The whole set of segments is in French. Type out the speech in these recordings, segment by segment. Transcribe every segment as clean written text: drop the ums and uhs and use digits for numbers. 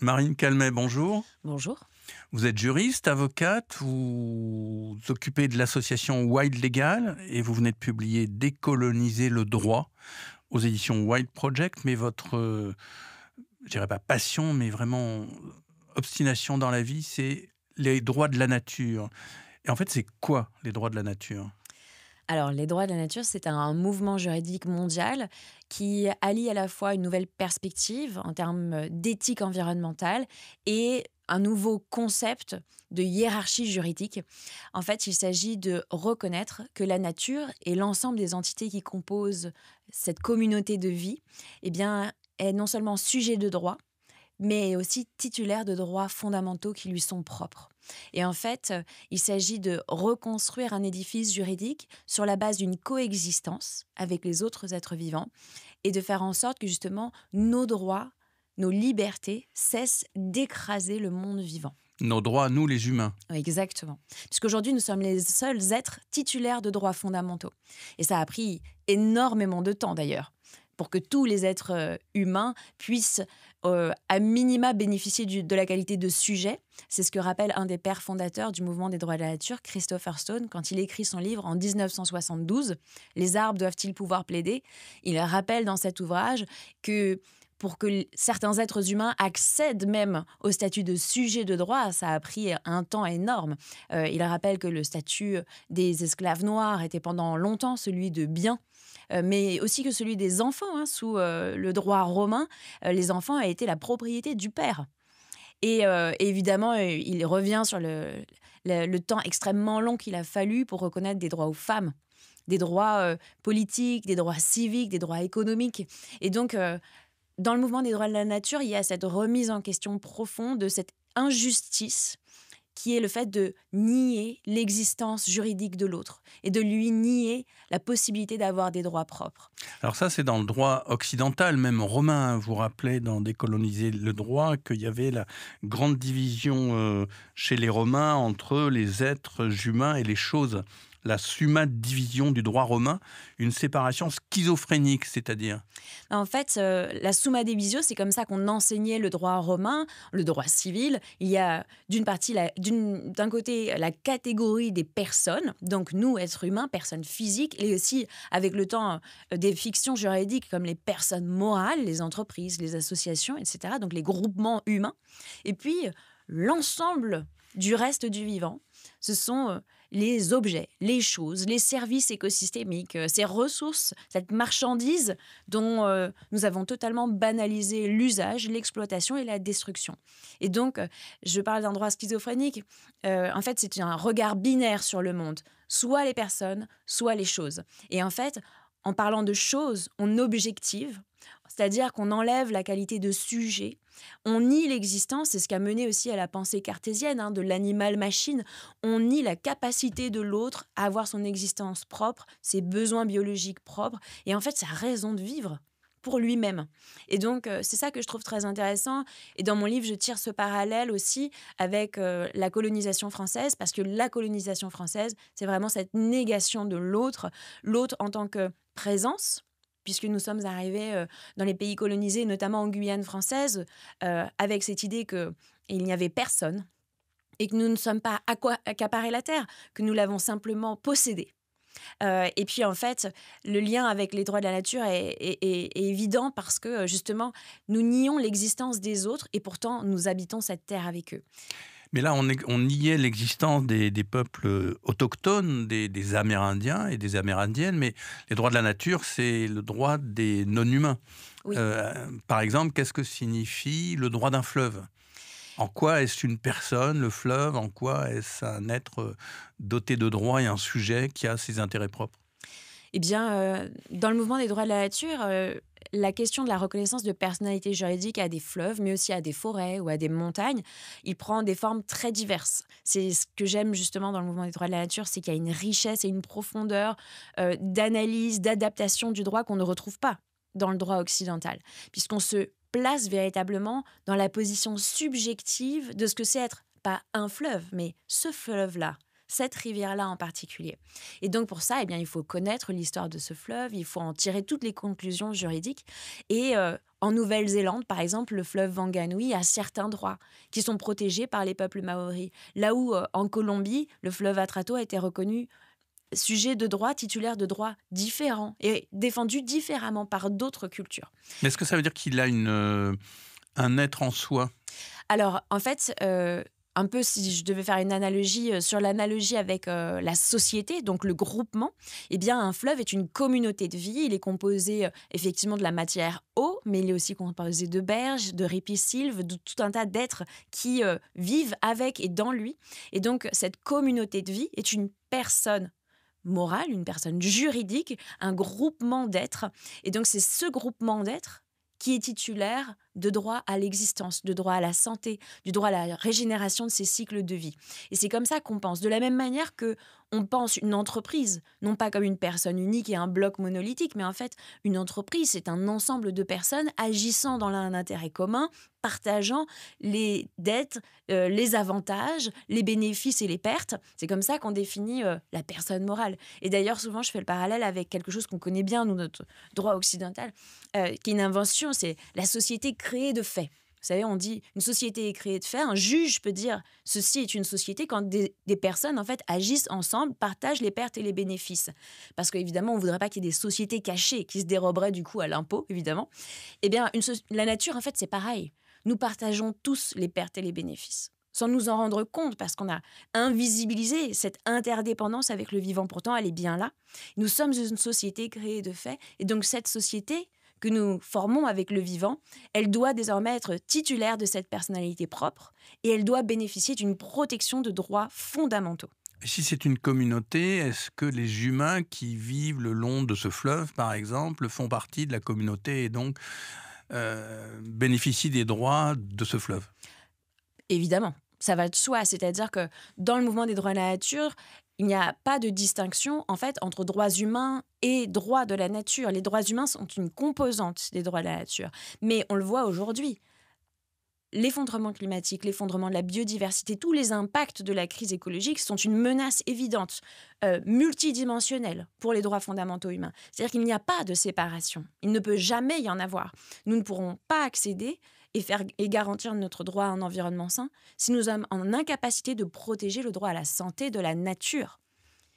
Marine Calmet, bonjour. Bonjour. Vous êtes juriste, avocate, vous vous occupez de l'association Wild Legal et vous venez de publier Décoloniser le droit aux éditions Wild Project. Mais votre, je dirais pas passion, mais vraiment obstination dans la vie, c'est les droits de la nature. Et en fait, c'est quoi les droits de la nature? Alors, les droits de la nature, c'est un mouvement juridique mondial qui allie à la fois une nouvelle perspective en termes d'éthique environnementale et un nouveau concept de hiérarchie juridique. En fait, il s'agit de reconnaître que la nature et l'ensemble des entités qui composent cette communauté de vie, eh bien, est non seulement sujet de droit, mais aussi titulaire de droits fondamentaux qui lui sont propres. Et en fait, il s'agit de reconstruire un édifice juridique sur la base d'une coexistence avec les autres êtres vivants et de faire en sorte que justement nos droits, nos libertés cessent d'écraser le monde vivant. Nos droits, nous les humains. Exactement. Puisqu'aujourd'hui, nous sommes les seuls êtres titulaires de droits fondamentaux. Et ça a pris énormément de temps d'ailleurs pour que tous les êtres humains puissent à minima bénéficier de la qualité de sujet. C'est ce que rappelle un des pères fondateurs du mouvement des droits de la nature, Christopher Stone, quand il écrit son livre en 1972, Les arbres doivent-ils pouvoir plaider? Il rappelle dans cet ouvrage que pour que certains êtres humains accèdent même au statut de sujet de droit, ça a pris un temps énorme. Il rappelle que le statut des esclaves noirs était pendant longtemps celui de bien, mais aussi que celui des enfants, hein, sous le droit romain, les enfants a été la propriété du père. Et évidemment, il revient sur le temps extrêmement long qu'il a fallu pour reconnaître des droits aux femmes, des droits politiques, des droits civiques, des droits économiques. Et donc, dans le mouvement des droits de la nature, il y a cette remise en question profonde de cette injustice qui est le fait de nier l'existence juridique de l'autre et de lui nier la possibilité d'avoir des droits propres. Alors ça, c'est dans le droit occidental, même romain. Vous rappelez dans Décoloniser le droit qu'il y avait la grande division chez les Romains entre les êtres humains et les choses. La summa division du droit romain, une séparation schizophrénique, c'est-à-dire. En fait, la summa divisio, c'est comme ça qu'on enseignait le droit romain, le droit civil. Il y a d'un côté la catégorie des personnes, donc nous, êtres humains, personnes physiques, et aussi avec le temps des fictions juridiques comme les personnes morales, les entreprises, les associations, etc., donc les groupements humains. Et puis, l'ensemble du reste du vivant, ce sont les objets, les choses, les services écosystémiques, ces ressources, cette marchandise dont nous avons totalement banalisé l'usage, l'exploitation et la destruction. Et donc, je parle d'un droit schizophrénique. En fait, c'est un regard binaire sur le monde. Soit les personnes, soit les choses. Et en fait, en parlant de choses, on objective, c'est-à-dire qu'on enlève la qualité de sujet, on nie l'existence, c'est ce qui a mené aussi à la pensée cartésienne, hein, de l'animal-machine, on nie la capacité de l'autre à avoir son existence propre, ses besoins biologiques propres, et en fait sa raison de vivre pour lui-même. Et donc, c'est ça que je trouve très intéressant. Et dans mon livre, je tire ce parallèle aussi avec la colonisation française, parce que la colonisation française, c'est vraiment cette négation de l'autre, l'autre en tant que présence, puisque nous sommes arrivés dans les pays colonisés, notamment en Guyane française, avec cette idée qu'il n'y avait personne et que nous ne sommes pas accaparés la terre, que nous l'avons simplement possédée. Et puis en fait, le lien avec les droits de la nature est évident parce que justement, nous nions l'existence des autres et pourtant nous habitons cette terre avec eux. Mais là, on niait l'existence des peuples autochtones, des Amérindiens et des Amérindiennes, mais les droits de la nature, c'est le droit des non-humains. Oui. Par exemple, qu'est-ce que signifie le droit d'un fleuve? En quoi est-ce une personne, le fleuve? En quoi est-ce un être doté de droits et un sujet qui a ses intérêts propres? Eh bien, dans le mouvement des droits de la nature, la question de la reconnaissance de personnalité juridique à des fleuves, mais aussi à des forêts ou à des montagnes, il prend des formes très diverses. C'est ce que j'aime justement dans le mouvement des droits de la nature, c'est qu'il y a une richesse et une profondeur d'analyse, d'adaptation du droit qu'on ne retrouve pas dans le droit occidental, puisqu'on se place véritablement dans la position subjective de ce que c'est être, pas un fleuve, mais ce fleuve-là, cette rivière-là en particulier. Et donc pour ça, eh bien, il faut connaître l'histoire de ce fleuve, il faut en tirer toutes les conclusions juridiques et En Nouvelle-Zélande, par exemple, le fleuve Wanganui a certains droits qui sont protégés par les peuples maoris. Là où, en Colombie, le fleuve Atrato a été reconnu sujet de droit, titulaire de droits différents et défendu différemment par d'autres cultures. Mais est-ce que ça veut dire qu'il a un être en soi? Alors, en fait, un peu si je devais faire une analogie, sur l'analogie avec, la société, donc le groupement, eh bien, un fleuve est une communauté de vie. Il est composé, effectivement de la matière eau, mais il est aussi composé de berges, de ripisylves, de tout un tas d'êtres qui, vivent avec et dans lui. Et donc cette communauté de vie est une personne morale, une personne juridique, un groupement d'êtres. Et donc c'est ce groupement d'êtres qui est titulaire de droit à l'existence, de droit à la santé, du droit à la régénération de ses cycles de vie. Et c'est comme ça qu'on pense. De la même manière que on pense une entreprise, non pas comme une personne unique et un bloc monolithique, mais en fait, une entreprise, c'est un ensemble de personnes agissant dans un intérêt commun, partageant les dettes, les avantages, les bénéfices et les pertes. C'est comme ça qu'on définit la personne morale. Et d'ailleurs, souvent, je fais le parallèle avec quelque chose qu'on connaît bien, nous, notre droit occidental, qui est une invention, c'est la société créée de faits. Vous savez, on dit une société est créée de faits. Un juge peut dire ceci est une société quand des personnes en fait agissent ensemble, partagent les pertes et les bénéfices. Parce qu'évidemment, on ne voudrait pas qu'il y ait des sociétés cachées qui se déroberaient du coup à l'impôt, évidemment. Eh bien, la nature, en fait, c'est pareil. Nous partageons tous les pertes et les bénéfices, sans nous en rendre compte, parce qu'on a invisibilisé cette interdépendance avec le vivant. Pourtant, elle est bien là. Nous sommes une société créée de faits, et donc cette société que nous formons avec le vivant, elle doit désormais être titulaire de cette personnalité propre, et elle doit bénéficier d'une protection de droits fondamentaux. Et si c'est une communauté, est-ce que les humains qui vivent le long de ce fleuve, par exemple, font partie de la communauté et donc bénéficient des droits de ce fleuve? Évidemment, ça va de soi, c'est-à-dire que dans le mouvement des droits de la nature, il n'y a pas de distinction en fait entre droits humains et droits de la nature. Les droits humains sont une composante des droits de la nature. Mais on le voit aujourd'hui, l'effondrement climatique, l'effondrement de la biodiversité, tous les impacts de la crise écologique sont une menace évidente, multidimensionnelle pour les droits fondamentaux humains. C'est-à-dire qu'il n'y a pas de séparation. Il ne peut jamais y en avoir. Nous ne pourrons pas accéder et garantir notre droit à un environnement sain si nous sommes en incapacité de protéger le droit à la santé de la nature.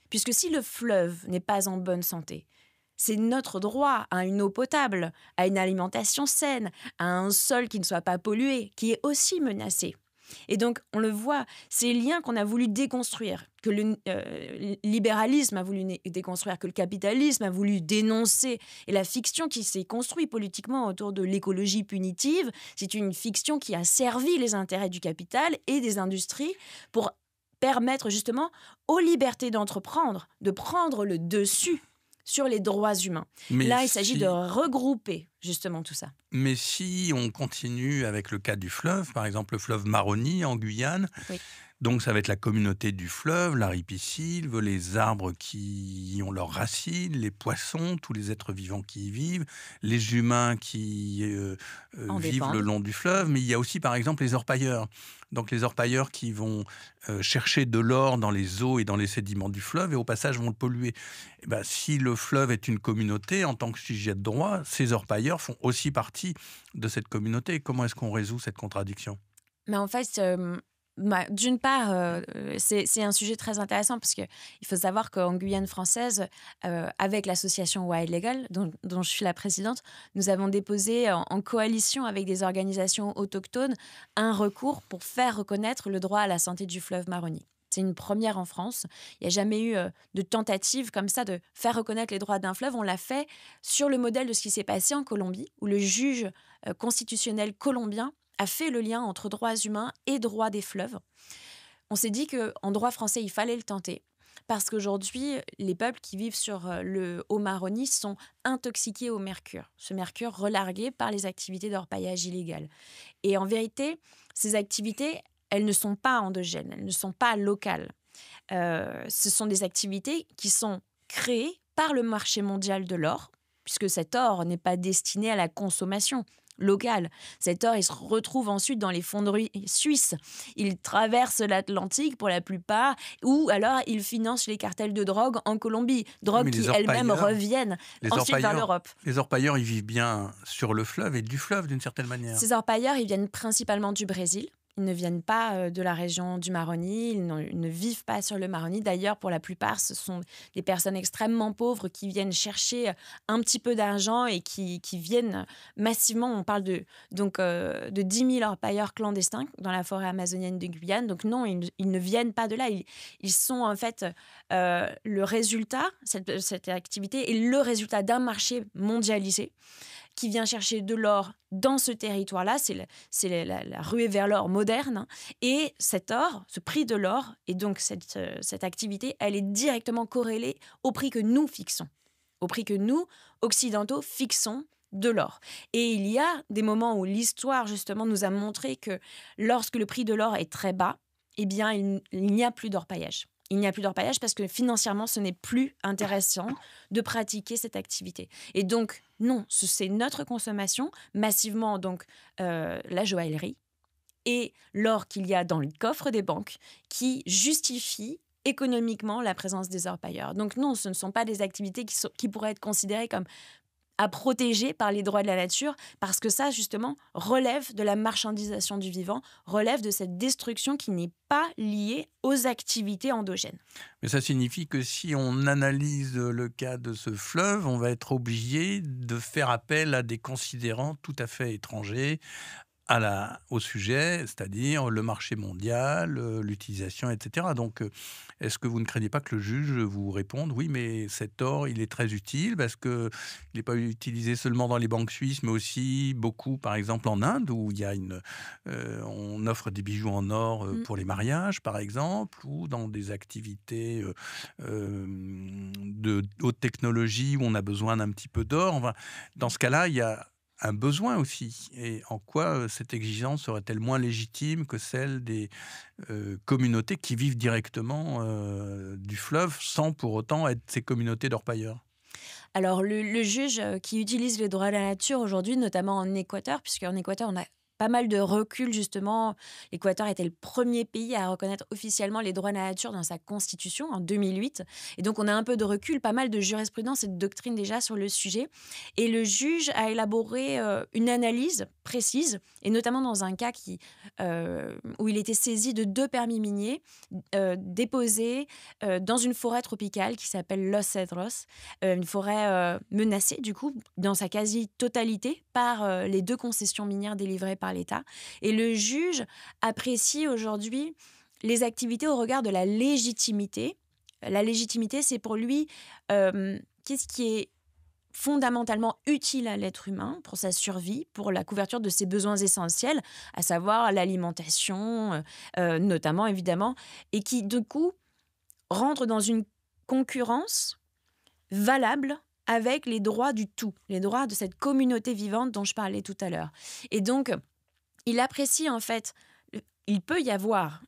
Puisque si le fleuve n'est pas en bonne santé, c'est notre droit à une eau potable, à une alimentation saine, à un sol qui ne soit pas pollué, qui est aussi menacé. Et donc, on le voit, ces liens qu'on a voulu déconstruire, que le libéralisme a voulu déconstruire, que le capitalisme a voulu dénoncer, et la fiction qui s'est construite politiquement autour de l'écologie punitive, c'est une fiction qui a servi les intérêts du capital et des industries pour permettre justement aux libertés d'entreprendre, de prendre le dessus sur les droits humains. Mais Là, il s'agit si de regrouper justement tout ça. Mais si on continue avec le cas du fleuve, par exemple le fleuve Maroni en Guyane, Oui. donc ça va être la communauté du fleuve, la ripisylve, les arbres qui y ont leurs racines, les poissons, tous les êtres vivants qui y vivent, les humains qui En vivent le dépendent. long du fleuve, mais il y a aussi par exemple les orpailleurs. Donc les orpailleurs qui vont chercher de l'or dans les eaux et dans les sédiments du fleuve et au passage vont le polluer. Eh ben, si le fleuve est une communauté, en tant que sujet de droit, ces orpailleurs font aussi partie de cette communauté. Comment est-ce qu'on résout cette contradiction? Mais en fait, d'une part, c'est un sujet très intéressant parce qu'il faut savoir qu'en Guyane française, avec l'association Wild Legal, dont je suis la présidente, nous avons déposé en coalition avec des organisations autochtones un recours pour faire reconnaître le droit à la santé du fleuve Maroni. C'est une première en France. Il n'y a jamais eu de tentative comme ça de faire reconnaître les droits d'un fleuve. On l'a fait sur le modèle de ce qui s'est passé en Colombie, où le juge constitutionnel colombien a fait le lien entre droits humains et droits des fleuves. On s'est dit qu'en droit français, il fallait le tenter. Parce qu'aujourd'hui, les peuples qui vivent sur le Haut-Maroni sont intoxiqués au mercure. Ce mercure relargué par les activités d'orpaillage illégal. Et en vérité, ces activités, elles ne sont pas endogènes, elles ne sont pas locales. Ce sont des activités qui sont créées par le marché mondial de l'or, puisque cet or n'est pas destiné à la consommation. local. Cet or, il se retrouve ensuite dans les fonderies suisses. Il traverse l'Atlantique pour la plupart, ou alors il finance les cartels de drogue en Colombie. Drogue qui elles-mêmes reviennent ensuite vers l'Europe. Les orpailleurs, ils vivent bien sur le fleuve et du fleuve d'une certaine manière. Ces orpailleurs, ils viennent principalement du Brésil. Ils ne viennent pas de la région du Maroni, ils ne vivent pas sur le Maroni. D'ailleurs, pour la plupart, ce sont des personnes extrêmement pauvres qui viennent chercher un petit peu d'argent et qui viennent massivement. On parle de 10 000 orpailleurs clandestins dans la forêt amazonienne de Guyane. Donc non, ils ne viennent pas de là. Ils sont en fait le résultat, cette activité est le résultat d'un marché mondialisé qui vient chercher de l'or dans ce territoire-là. C'est la ruée vers l'or moderne. Et cet or, ce prix de l'or, et donc cette activité, elle est directement corrélée au prix que nous fixons, au prix que nous, occidentaux, fixons de l'or. Et il y a des moments où l'histoire, justement, nous a montré que lorsque le prix de l'or est très bas, eh bien, il n'y a plus d'orpaillage. Il n'y a plus d'orpaillage parce que financièrement, ce n'est plus intéressant de pratiquer cette activité. Et donc, non, c'est notre consommation, massivement, donc la joaillerie et l'or qu'il y a dans le coffre des banques qui justifie économiquement la présence des orpailleurs. Donc non, ce ne sont pas des activités qui pourraient être considérées comme à protéger par les droits de la nature, parce que ça, justement, relève de la marchandisation du vivant, relève de cette destruction qui n'est pas liée aux activités endogènes. Mais ça signifie que si on analyse le cas de ce fleuve, on va être obligé de faire appel à des considérants tout à fait étrangers au sujet, c'est-à-dire le marché mondial, l'utilisation, etc. Donc, est-ce que vous ne craignez pas que le juge vous réponde « Oui, mais cet or, il est très utile parce qu'il n'est pas utilisé seulement dans les banques suisses, mais aussi beaucoup, par exemple, en Inde, où il y a on offre des bijoux en or pour les mariages, par exemple, ou dans des activités de haute technologie où on a besoin d'un petit peu d'or. Enfin, dans ce cas-là, il y a un besoin aussi. Et en quoi cette exigence serait-elle moins légitime que celle des communautés qui vivent directement du fleuve sans pour autant être ces communautés d'orpailleurs ? Alors, le juge qui utilise les droits de la nature aujourd'hui, notamment en Équateur, puisqu'en Équateur, on a pas mal de recul, justement. L'Équateur était le premier pays à reconnaître officiellement les droits de la nature dans sa constitution en 2008. Et donc, on a un peu de recul, pas mal de jurisprudence et de doctrine déjà sur le sujet. Et le juge a élaboré une analyse précise, et notamment dans un cas où il était saisi de 2 permis miniers déposés dans une forêt tropicale qui s'appelle Los Cedros, une forêt menacée, du coup, dans sa quasi-totalité par les 2 concessions minières délivrées par l'État. Et le juge apprécie aujourd'hui les activités au regard de la légitimité. La légitimité, c'est pour lui qu'est-ce qui est fondamentalement utile à l'être humain pour sa survie, pour la couverture de ses besoins essentiels, à savoir l'alimentation, notamment, évidemment, et qui, du coup, rentre dans une concurrence valable avec les droits du tout, les droits de cette communauté vivante dont je parlais tout à l'heure. Et donc, il apprécie en fait, il peut y avoir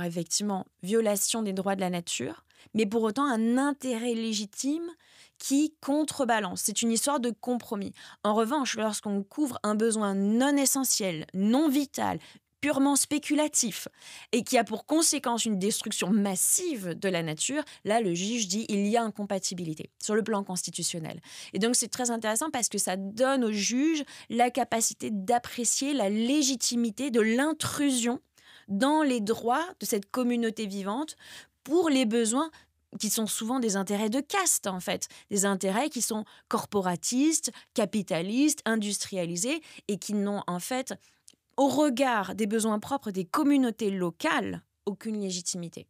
effectivement violation des droits de la nature, mais pour autant un intérêt légitime qui contrebalance. C'est une histoire de compromis. En revanche, lorsqu'on couvre un besoin non essentiel, non vital, purement spéculatif et qui a pour conséquence une destruction massive de la nature, là, le juge dit il y a incompatibilité sur le plan constitutionnel. Et donc, c'est très intéressant parce que ça donne au juge la capacité d'apprécier la légitimité de l'intrusion dans les droits de cette communauté vivante pour les besoins qui sont souvent des intérêts de caste, en fait. Des intérêts qui sont corporatistes, capitalistes, industrialisés et qui n'ont, en fait, au regard des besoins propres des communautés locales, aucune légitimité.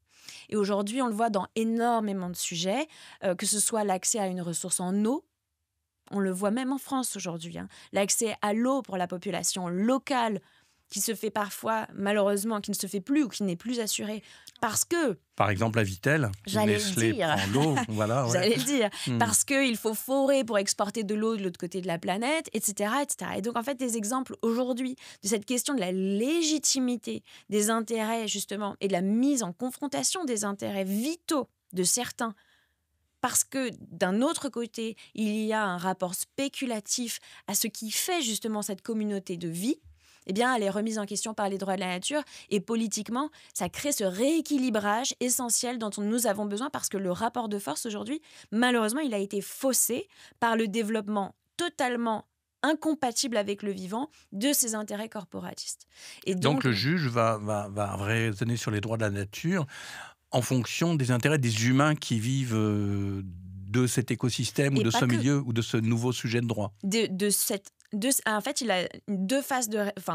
Et aujourd'hui, on le voit dans énormément de sujets, que ce soit l'accès à une ressource en eau, on le voit même en France aujourd'hui, l'accès à l'eau pour la population locale, qui se fait parfois, malheureusement, qui ne se fait plus ou qui n'est plus assuré parce que... Par exemple, à Vittel, Nestlé prend l'eau. Voilà, ouais. J'allais le dire. Parce qu'il faut forer pour exporter de l'eau de l'autre côté de la planète, etc., etc. Et donc, en fait, des exemples aujourd'hui de cette question de la légitimité des intérêts, justement, et de la mise en confrontation des intérêts vitaux de certains parce que d'un autre côté, il y a un rapport spéculatif à ce qui fait justement cette communauté de vie, eh bien, elle est remise en question par les droits de la nature. Et politiquement, ça crée ce rééquilibrage essentiel dont nous avons besoin parce que le rapport de force aujourd'hui, malheureusement, il a été faussé par le développement totalement incompatible avec le vivant de ces intérêts corporatistes. Et Donc donc, le juge va raisonner sur les droits de la nature en fonction des intérêts des humains qui vivent de cet écosystème ou et de pas ce que. milieu ou de ce nouveau sujet de droit. En fait, il a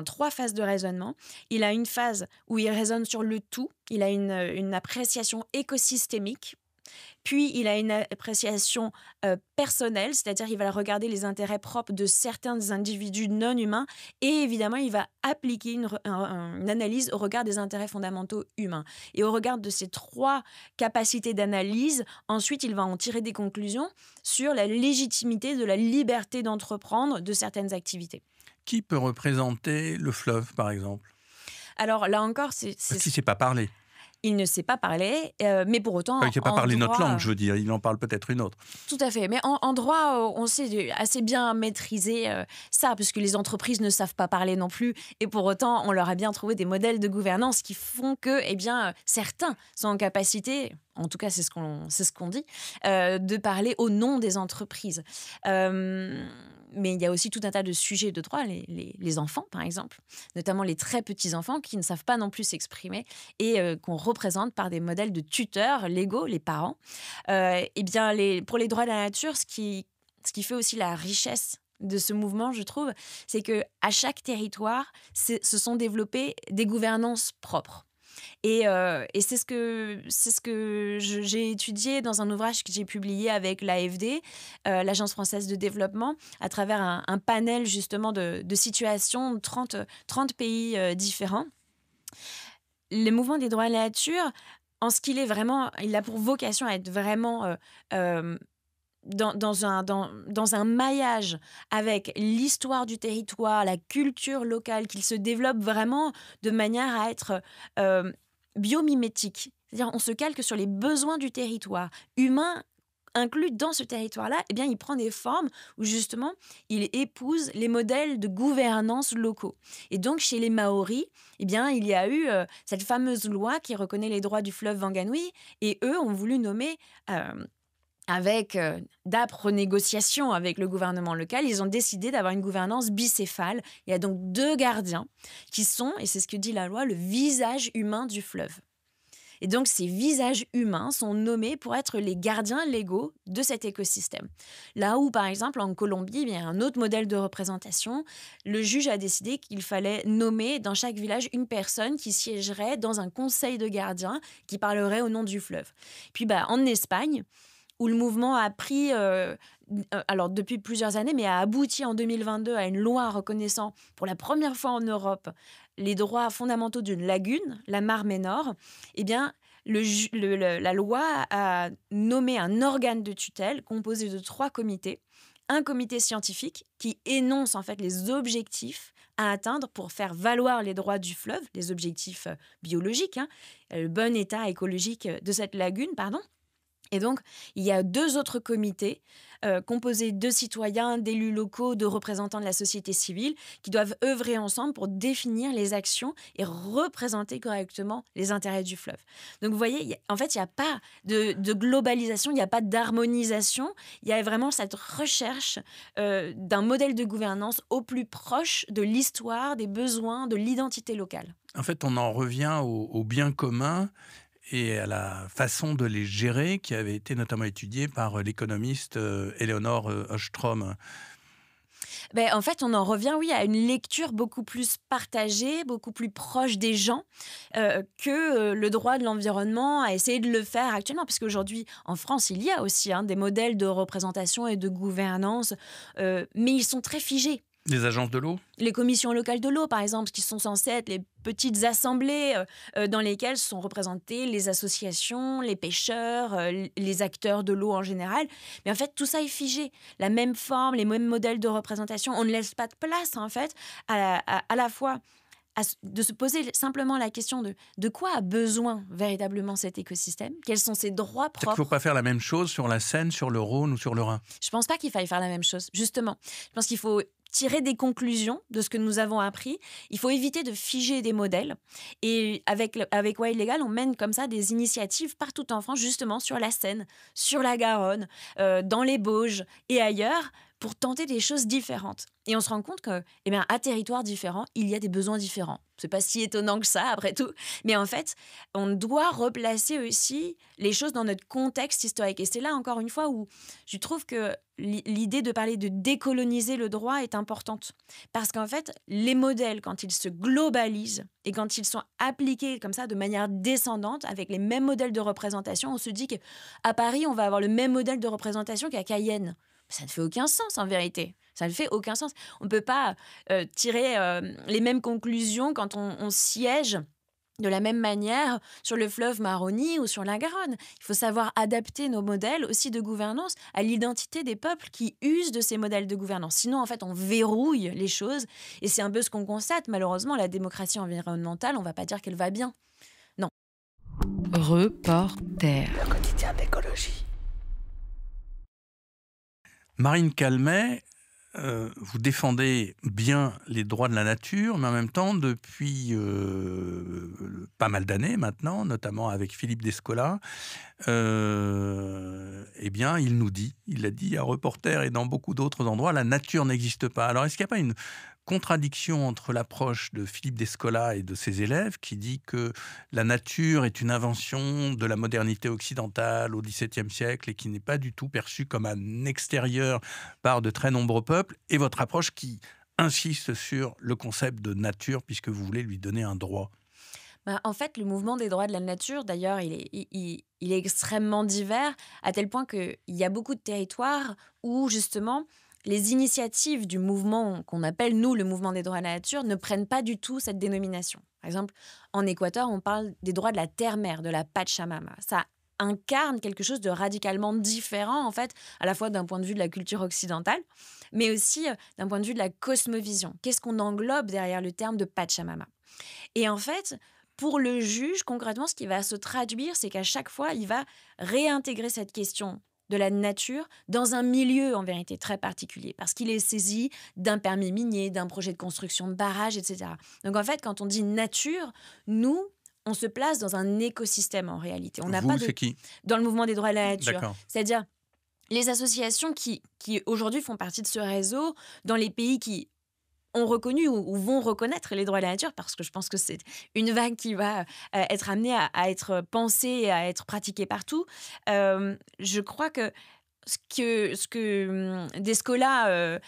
trois phases de raisonnement. Il a une phase où il raisonne sur le tout. Il a une appréciation écosystémique. Puis, il a une appréciation personnelle, c'est-à-dire qu'il va regarder les intérêts propres de certains individus non humains. Et évidemment, il va appliquer une analyse au regard des intérêts fondamentaux humains. Et au regard de ces trois capacités d'analyse, ensuite, il va en tirer des conclusions sur la légitimité de la liberté d'entreprendre de certaines activités. Qui peut représenter le fleuve, par exemple? Alors là encore, Parce qu'il ne sait pas parler. il ne sait pas parler, mais pour autant, Enfin, il ne sait pas en parler notre droit, langue, je veux dire. Il en parle peut-être une autre. tout à fait. Mais en droit, on sait assez bien maîtriser ça, puisque les entreprises ne savent pas parler non plus. Et pour autant, on leur a bien trouvé des modèles de gouvernance qui font que, eh bien, certains sont en capacité, en tout cas c'est ce qu'on dit, de parler au nom des entreprises. Mais il y a aussi tout un tas de sujets de droit, les enfants par exemple, notamment les très petits enfants qui ne savent pas non plus s'exprimer et qu'on représente par des modèles de tuteurs légaux, les parents. Eh bien, pour les droits de la nature, ce qui fait aussi la richesse de ce mouvement, je trouve, c'est que à chaque territoire, se sont développées des gouvernances propres. Et c'est ce que j'ai étudié dans un ouvrage que j'ai publié avec l'AFD, l'Agence française de développement, à travers un panel justement de situations de 30 pays différents. Le mouvement des droits de la nature, en ce qu'il est vraiment, il a pour vocation à être vraiment dans un maillage avec l'histoire du territoire, la culture locale, qu'il se développe vraiment de manière à être biomimétique. C'est-à-dire on se calque sur les besoins du territoire humain inclus dans ce territoire-là, eh bien, il prend des formes où justement, il épouse les modèles de gouvernance locaux. Et donc, chez les Maoris, eh bien, il y a eu cette fameuse loi qui reconnaît les droits du fleuve Wanganui, et eux ont voulu nommer avec d'âpres négociations avec le gouvernement local, ils ont décidé d'avoir une gouvernance bicéphale. Il y a donc 2 gardiens qui sont, et c'est ce que dit la loi, le visage humain du fleuve. Et donc, ces visages humains sont nommés pour être les gardiens légaux de cet écosystème. Là où, par exemple, en Colombie, il y a un autre modèle de représentation. Le juge a décidé qu'il fallait nommer dans chaque village une personne qui siégerait dans un conseil de gardiens qui parlerait au nom du fleuve. Puis, en Espagne, où le mouvement a pris, alors depuis plusieurs années, mais a abouti en 2022 à une loi reconnaissant pour la première fois en Europe les droits fondamentaux d'une lagune, la Mar Menor, eh bien, la loi a nommé un organe de tutelle composé de 3 comités. Un comité scientifique qui énonce en fait les objectifs à atteindre pour faire valoir les droits du fleuve, les objectifs biologiques, le bon état écologique de cette lagune, pardon. Et donc, il y a 2 autres comités composés de citoyens, d'élus locaux, de représentants de la société civile qui doivent œuvrer ensemble pour définir les actions et représenter correctement les intérêts du fleuve. Donc, vous voyez, en fait, il n'y a pas de globalisation, il n'y a pas d'harmonisation. Il y a vraiment cette recherche d'un modèle de gouvernance au plus proche de l'histoire, des besoins, de l'identité locale. En fait, on en revient au bien commun et à la façon de les gérer qui avait été notamment étudiée par l'économiste Eleonore Ostrom. En fait, on en revient, oui, à une lecture beaucoup plus partagée, beaucoup plus proche des gens que le droit de l'environnement a essayé de le faire actuellement. Parce qu'aujourd'hui, en France, il y a aussi des modèles de représentation et de gouvernance, mais ils sont très figés. Les agences de l'eau? Les commissions locales de l'eau, par exemple, qui sont censées être les petites assemblées dans lesquelles sont représentées les associations, les pêcheurs, les acteurs de l'eau en général. Mais en fait, tout ça est figé. La même forme, les mêmes modèles de représentation. On ne laisse pas de place, en fait, à la fois de se poser simplement la question de quoi a besoin véritablement cet écosystème, quels sont ses droits C'est qu'il ne faut propres. pas faire la même chose sur la Seine, sur le Rhône ou sur le Rhin. Je ne pense pas qu'il faille faire la même chose, justement. Je pense qu'il faut tirer des conclusions de ce que nous avons appris. Il faut éviter de figer des modèles. Et avec Wild Legal, on mène comme ça des initiatives partout en France, justement sur la Seine, sur la Garonne, dans les Bauges et ailleurs, pour tenter des choses différentes. Et on se rend compte que, à territoire différent, il y a des besoins différents. C'est pas si étonnant que ça, après tout. Mais en fait, on doit replacer aussi les choses dans notre contexte historique. Et c'est là, encore une fois, où je trouve que l'idée de parler de décoloniser le droit est importante. Parce qu'en fait, les modèles, quand ils se globalisent et quand ils sont appliqués comme ça de manière descendante, avec les mêmes modèles de représentation, on se dit qu'à Paris, on va avoir le même modèle de représentation qu'à Cayenne. Ça ne fait aucun sens, en vérité. Ça ne fait aucun sens. On ne peut pas tirer les mêmes conclusions quand on siège de la même manière sur le fleuve Maroni ou sur la Garonne. Il faut savoir adapter nos modèles aussi de gouvernance à l'identité des peuples qui usent de ces modèles de gouvernance. Sinon, en fait, on verrouille les choses. Et c'est un peu ce qu'on constate. Malheureusement, la démocratie environnementale, on ne va pas dire qu'elle va bien. Non. Reporter. Le quotidien d'écologie. Marine Calmet, vous défendez bien les droits de la nature, mais en même temps, depuis pas mal d'années maintenant, notamment avec Philippe Descola, il nous dit, il l'a dit à Reporter et dans beaucoup d'autres endroits, la nature n'existe pas. Alors, est-ce qu'il n'y a pas une contradiction entre l'approche de Philippe Descola et de ses élèves qui dit que la nature est une invention de la modernité occidentale au XVIIe siècle et qui n'est pas du tout perçue comme un extérieur par de très nombreux peuples, et votre approche qui insiste sur le concept de nature puisque vous voulez lui donner un droit? En fait, le mouvement des droits de la nature, d'ailleurs, il est extrêmement divers, à tel point qu'il y a beaucoup de territoires où, justement, les initiatives du mouvement qu'on appelle, nous, le mouvement des droits de la nature, ne prennent pas du tout cette dénomination. Par exemple, en Équateur, on parle des droits de la terre-mère, de la Pachamama. Ça incarne quelque chose de radicalement différent, en fait, à la fois d'un point de vue de la culture occidentale, mais aussi d'un point de vue de la cosmovision. Qu'est-ce qu'on englobe derrière le terme de Pachamama? Et en fait, pour le juge, concrètement, ce qui va se traduire, c'est qu'à chaque fois, il va réintégrer cette question de la nature dans un milieu, en vérité, très particulier, parce qu'il est saisi d'un permis minier, d'un projet de construction de barrages, etc. Donc, en fait, quand on dit nature, nous, on se place dans un écosystème, en réalité. On n'a pas c'est qui? dans le mouvement des droits de la nature. D'accord. C'est-à-dire les associations qui aujourd'hui font partie de ce réseau dans les pays qui ont reconnu ou vont reconnaître les droits de la nature, parce que je pense que c'est une vague qui va être amenée à être pensée et à être pratiquée partout. Je crois que ce que Descola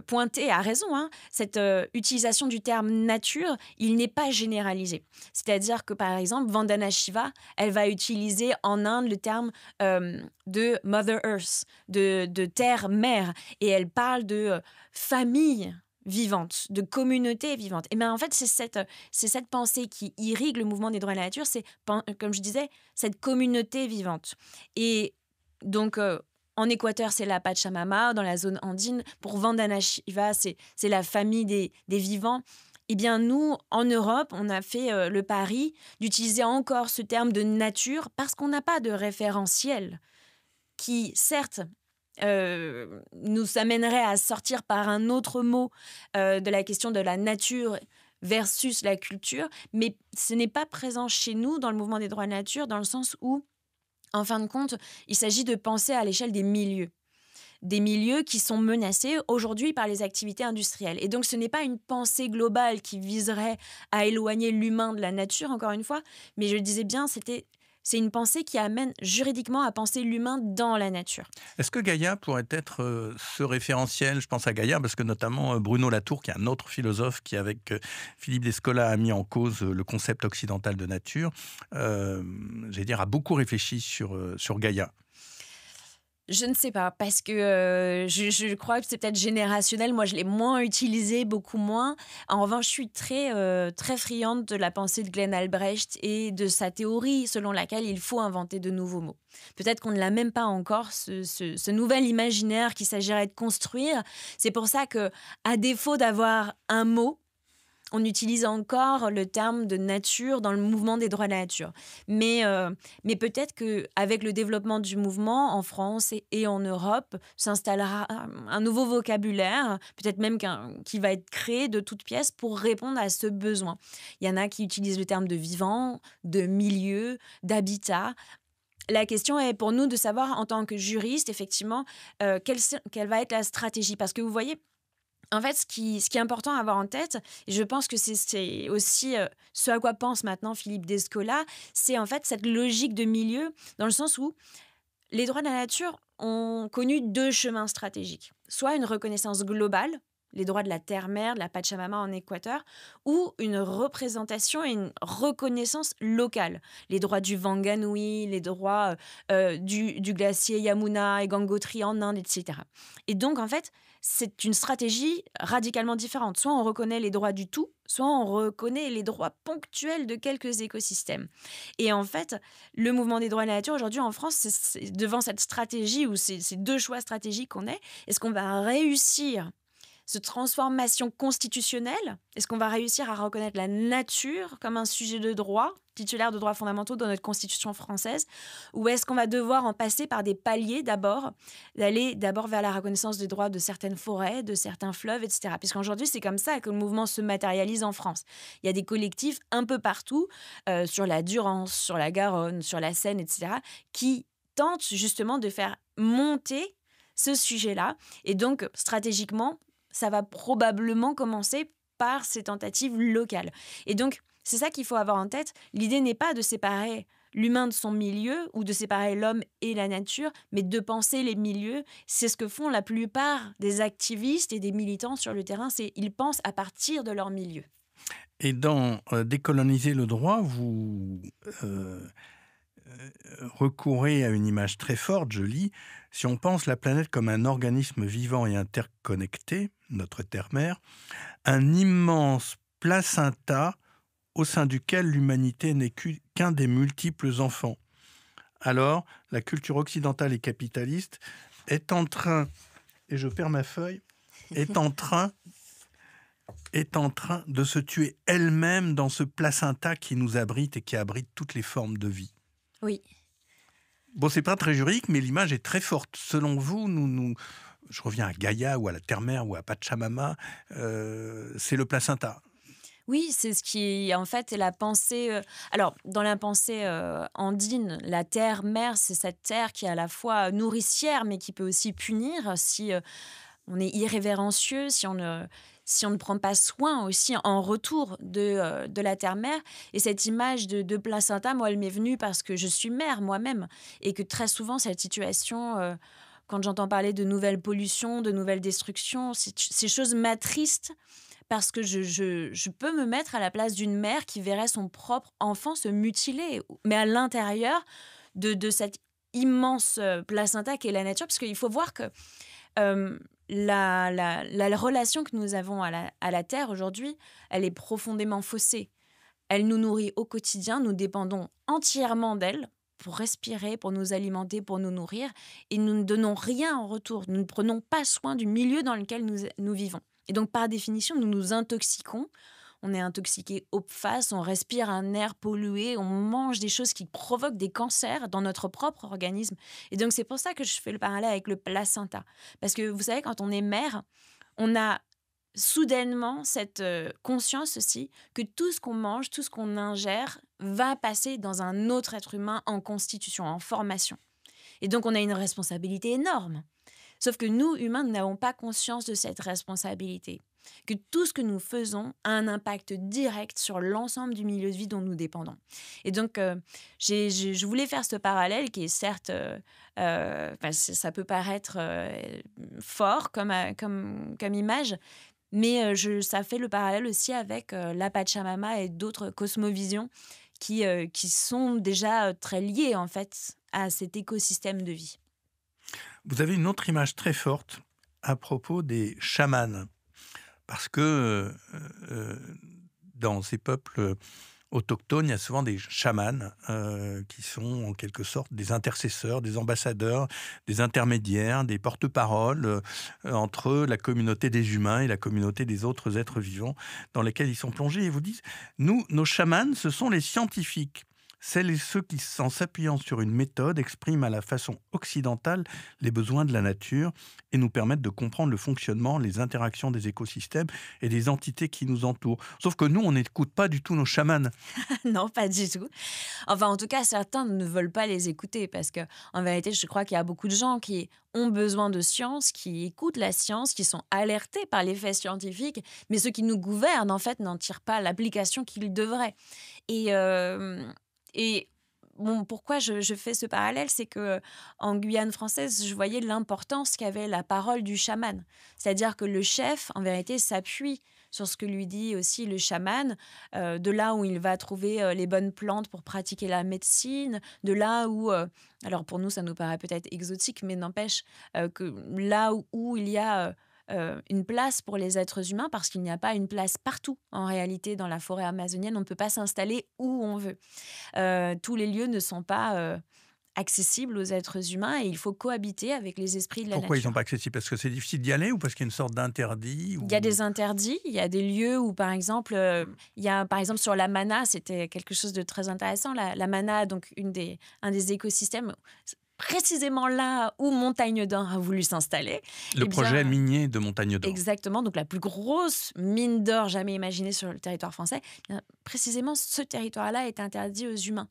pointait à raison, hein, cette utilisation du terme nature, il n'est pas généralisé. C'est-à-dire que, par exemple, Vandana Shiva, elle va utiliser en Inde le terme de Mother Earth, de terre-mère, et elle parle de famille vivante, de communauté vivante. Et bien en fait, c'est cette pensée qui irrigue le mouvement des droits de la nature, c'est, comme je disais, cette communauté vivante. Et donc, en Équateur, c'est la Pachamama, dans la zone andine. Pour Vandana Shiva, c'est la famille des vivants. Eh bien, nous, en Europe, on a fait le pari d'utiliser encore ce terme de nature parce qu'on n'a pas de référentiel qui, certes, nous amènerait à sortir par un autre mot de la question de la nature versus la culture, mais ce n'est pas présent chez nous dans le mouvement des droits de la nature, dans le sens où, en fin de compte, il s'agit de penser à l'échelle des milieux qui sont menacés aujourd'hui par les activités industrielles. Et donc, ce n'est pas une pensée globale qui viserait à éloigner l'humain de la nature, encore une fois, mais je le disais bien, c'est une pensée qui amène juridiquement à penser l'humain dans la nature. Est-ce que Gaïa pourrait être ce référentiel? Je pense à Gaïa parce que notamment Bruno Latour, qui est un autre philosophe qui, avec Philippe Descola, a mis en cause le concept occidental de nature, a beaucoup réfléchi sur Gaïa. Je ne sais pas, parce que je crois que c'est peut-être générationnel. Moi, je l'ai moins utilisé, beaucoup moins. En revanche, je suis très friande de la pensée de Glenn Albrecht et de sa théorie selon laquelle il faut inventer de nouveaux mots. Peut-être qu'on ne l'a même pas encore, ce nouvel imaginaire qu'il s'agirait de construire. C'est pour ça que, à défaut d'avoir un mot, on utilise encore le terme de nature dans le mouvement des droits de la nature. Mais peut-être qu'avec le développement du mouvement en France et en Europe, s'installera un nouveau vocabulaire, peut-être même qui va être créé de toutes pièces pour répondre à ce besoin. Il y en a qui utilisent le terme de vivant, de milieu, d'habitat. La question est pour nous de savoir, en tant que juriste, effectivement, quelle va être la stratégie. Parce que vous voyez, en fait, ce qui est important à avoir en tête, et je pense que c'est aussi ce à quoi pense maintenant Philippe Descola, c'est en fait cette logique de milieu, dans le sens où les droits de la nature ont connu deux chemins stratégiques. Soit une reconnaissance globale, les droits de la terre-mère, de la Pachamama en Équateur, ou une représentation et une reconnaissance locale. Les droits du Wanganui, les droits du glacier Yamuna et Gangotri en Inde, etc. Et donc, en fait, c'est une stratégie radicalement différente. Soit on reconnaît les droits du tout, soit on reconnaît les droits ponctuels de quelques écosystèmes. Et en fait, le mouvement des droits de la nature, aujourd'hui en France, c'est devant cette stratégie ou ces deux choix stratégiques qu'on est, est-ce qu'on va réussir cette transformation constitutionnelle? Est-ce qu'on va réussir à reconnaître la nature comme un sujet de droit, titulaire de droits fondamentaux dans notre constitution française? Ou est-ce qu'on va devoir en passer par des paliers d'abord, d'aller d'abord vers la reconnaissance des droits de certaines forêts, de certains fleuves, etc. Puisqu'aujourd'hui, c'est comme ça que le mouvement se matérialise en France. Il y a des collectifs un peu partout, sur la Durance, sur la Garonne, sur la Seine, etc., qui tentent justement de faire monter ce sujet-là. Et donc, stratégiquement, ça va probablement commencer par ces tentatives locales. Et donc, c'est ça qu'il faut avoir en tête. L'idée n'est pas de séparer l'humain de son milieu ou de séparer l'homme et la nature, mais de penser les milieux. C'est ce que font la plupart des activistes et des militants sur le terrain, ils pensent à partir de leur milieu. Et dans Décoloniser le droit, vous recourez à une image très forte, je lis. Si on pense la planète comme un organisme vivant et interconnecté, notre terre-mère, un immense placenta au sein duquel l'humanité n'est qu'un des multiples enfants. Alors, la culture occidentale et capitaliste est en train, et je perds ma feuille, est en train de se tuer elle-même dans ce placenta qui nous abrite et qui abrite toutes les formes de vie. Oui. Bon, c'est pas très juridique, mais l'image est très forte. Selon vous, je reviens à Gaïa ou à la terre-mère ou à Pachamama, c'est le placenta. Oui, c'est ce qui, en fait, est la pensée. Alors, dans la pensée andine, la terre-mère, c'est cette terre qui est à la fois nourricière, mais qui peut aussi punir si on est irrévérencieux, si on ne prend pas soin aussi en retour de la terre-mère. Et cette image de placenta, moi, elle m'est venue parce que je suis mère moi-même. Et que très souvent, cette situation, quand j'entends parler de nouvelles pollutions, de nouvelles destructions, ces choses m'attristent parce que je peux me mettre à la place d'une mère qui verrait son propre enfant se mutiler, mais à l'intérieur de cette immense placenta qu'est la nature. Parce qu'il faut voir que la relation que nous avons à la Terre aujourd'hui, elle est profondément faussée. Elle nous nourrit au quotidien, nous dépendons entièrement d'elle pour respirer, pour nous alimenter, pour nous nourrir, et nous ne donnons rien en retour. Nous ne prenons pas soin du milieu dans lequel nous vivons. Et donc, par définition, nous nous intoxiquons. On est intoxiqué au face, on respire un air pollué, on mange des choses qui provoquent des cancers dans notre propre organisme. Et donc, c'est pour ça que je fais le parallèle avec le placenta. Parce que, vous savez, quand on est mère, on a soudainement cette conscience aussi que tout ce qu'on mange, tout ce qu'on ingère va passer dans un autre être humain en constitution, en formation. Et donc, on a une responsabilité énorme. Sauf que nous, humains, nous n'avons pas conscience de cette responsabilité. Que tout ce que nous faisons a un impact direct sur l'ensemble du milieu de vie dont nous dépendons. Et donc, je voulais faire ce parallèle qui est certes, ça peut paraître fort comme image, mais ça fait le parallèle aussi avec la Pachamama et d'autres cosmovisions qui sont déjà très liées en fait à cet écosystème de vie. Vous avez une autre image très forte à propos des chamans, parce que dans ces peuples autochtones, il y a souvent des chamans qui sont en quelque sorte des intercesseurs, des ambassadeurs, des intermédiaires, des porte-paroles entre la communauté des humains et la communauté des autres êtres vivants dans lesquels ils sont plongés. Et vous dites, nous, nos chamans, ce sont les scientifiques. Celles et ceux qui, en s'appuyant sur une méthode, expriment à la façon occidentale les besoins de la nature et nous permettent de comprendre le fonctionnement, les interactions des écosystèmes et des entités qui nous entourent. Sauf que nous, on n'écoute pas du tout nos chamans. Non, pas du tout. Enfin, en tout cas, certains ne veulent pas les écouter parce que, en vérité, je crois qu'il y a beaucoup de gens qui ont besoin de science, qui écoutent la science, qui sont alertés par les faits scientifiques, mais ceux qui nous gouvernent, en fait, n'en tirent pas l'application qu'ils devraient. Et bon, pourquoi je fais ce parallèle, c'est que en Guyane française, je voyais l'importance qu'avait la parole du chaman. C'est-à-dire que le chef, en vérité, s'appuie sur ce que lui dit aussi le chaman, de là où il va trouver les bonnes plantes pour pratiquer la médecine, de là où, alors pour nous, ça nous paraît peut-être exotique, mais n'empêche que là où il y a une place pour les êtres humains, parce qu'il n'y a pas une place partout, en réalité, dans la forêt amazonienne. On ne peut pas s'installer où on veut. Tous les lieux ne sont pas accessibles aux êtres humains et il faut cohabiter avec les esprits de la Pourquoi ils ne sont nature. pas accessibles? Parce que c'est difficile d'y aller ou parce qu'il y a une sorte d'interdit Il y a ou... des interdits, il y a des lieux où, par exemple, il y a, par exemple, sur la Mana, c'était quelque chose de très intéressant. La Mana, donc un des écosystèmes, précisément là où Montagne d'Or a voulu s'installer. Le Eh projet bien, minier de Montagne d'Or. exactement, donc la plus grosse mine d'or jamais imaginée sur le territoire français. Précisément, ce territoire-là est interdit aux humains.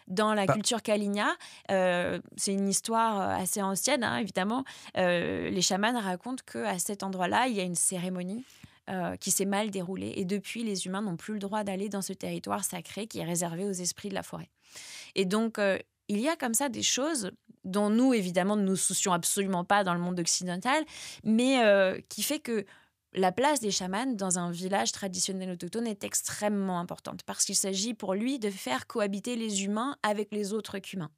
Dans la Pas- culture Kalinia, c'est une histoire assez ancienne, hein, évidemment. Les chamans racontent qu'à cet endroit-là, il y a une cérémonie qui s'est mal déroulée. Et depuis, les humains n'ont plus le droit d'aller dans ce territoire sacré qui est réservé aux esprits de la forêt. Et donc, il y a comme ça des choses dont nous, évidemment, ne nous soucions absolument pas dans le monde occidental, mais qui fait que la place des chamans dans un village traditionnel autochtone est extrêmement importante parce qu'il s'agit pour lui de faire cohabiter les humains avec les autres qu'humains.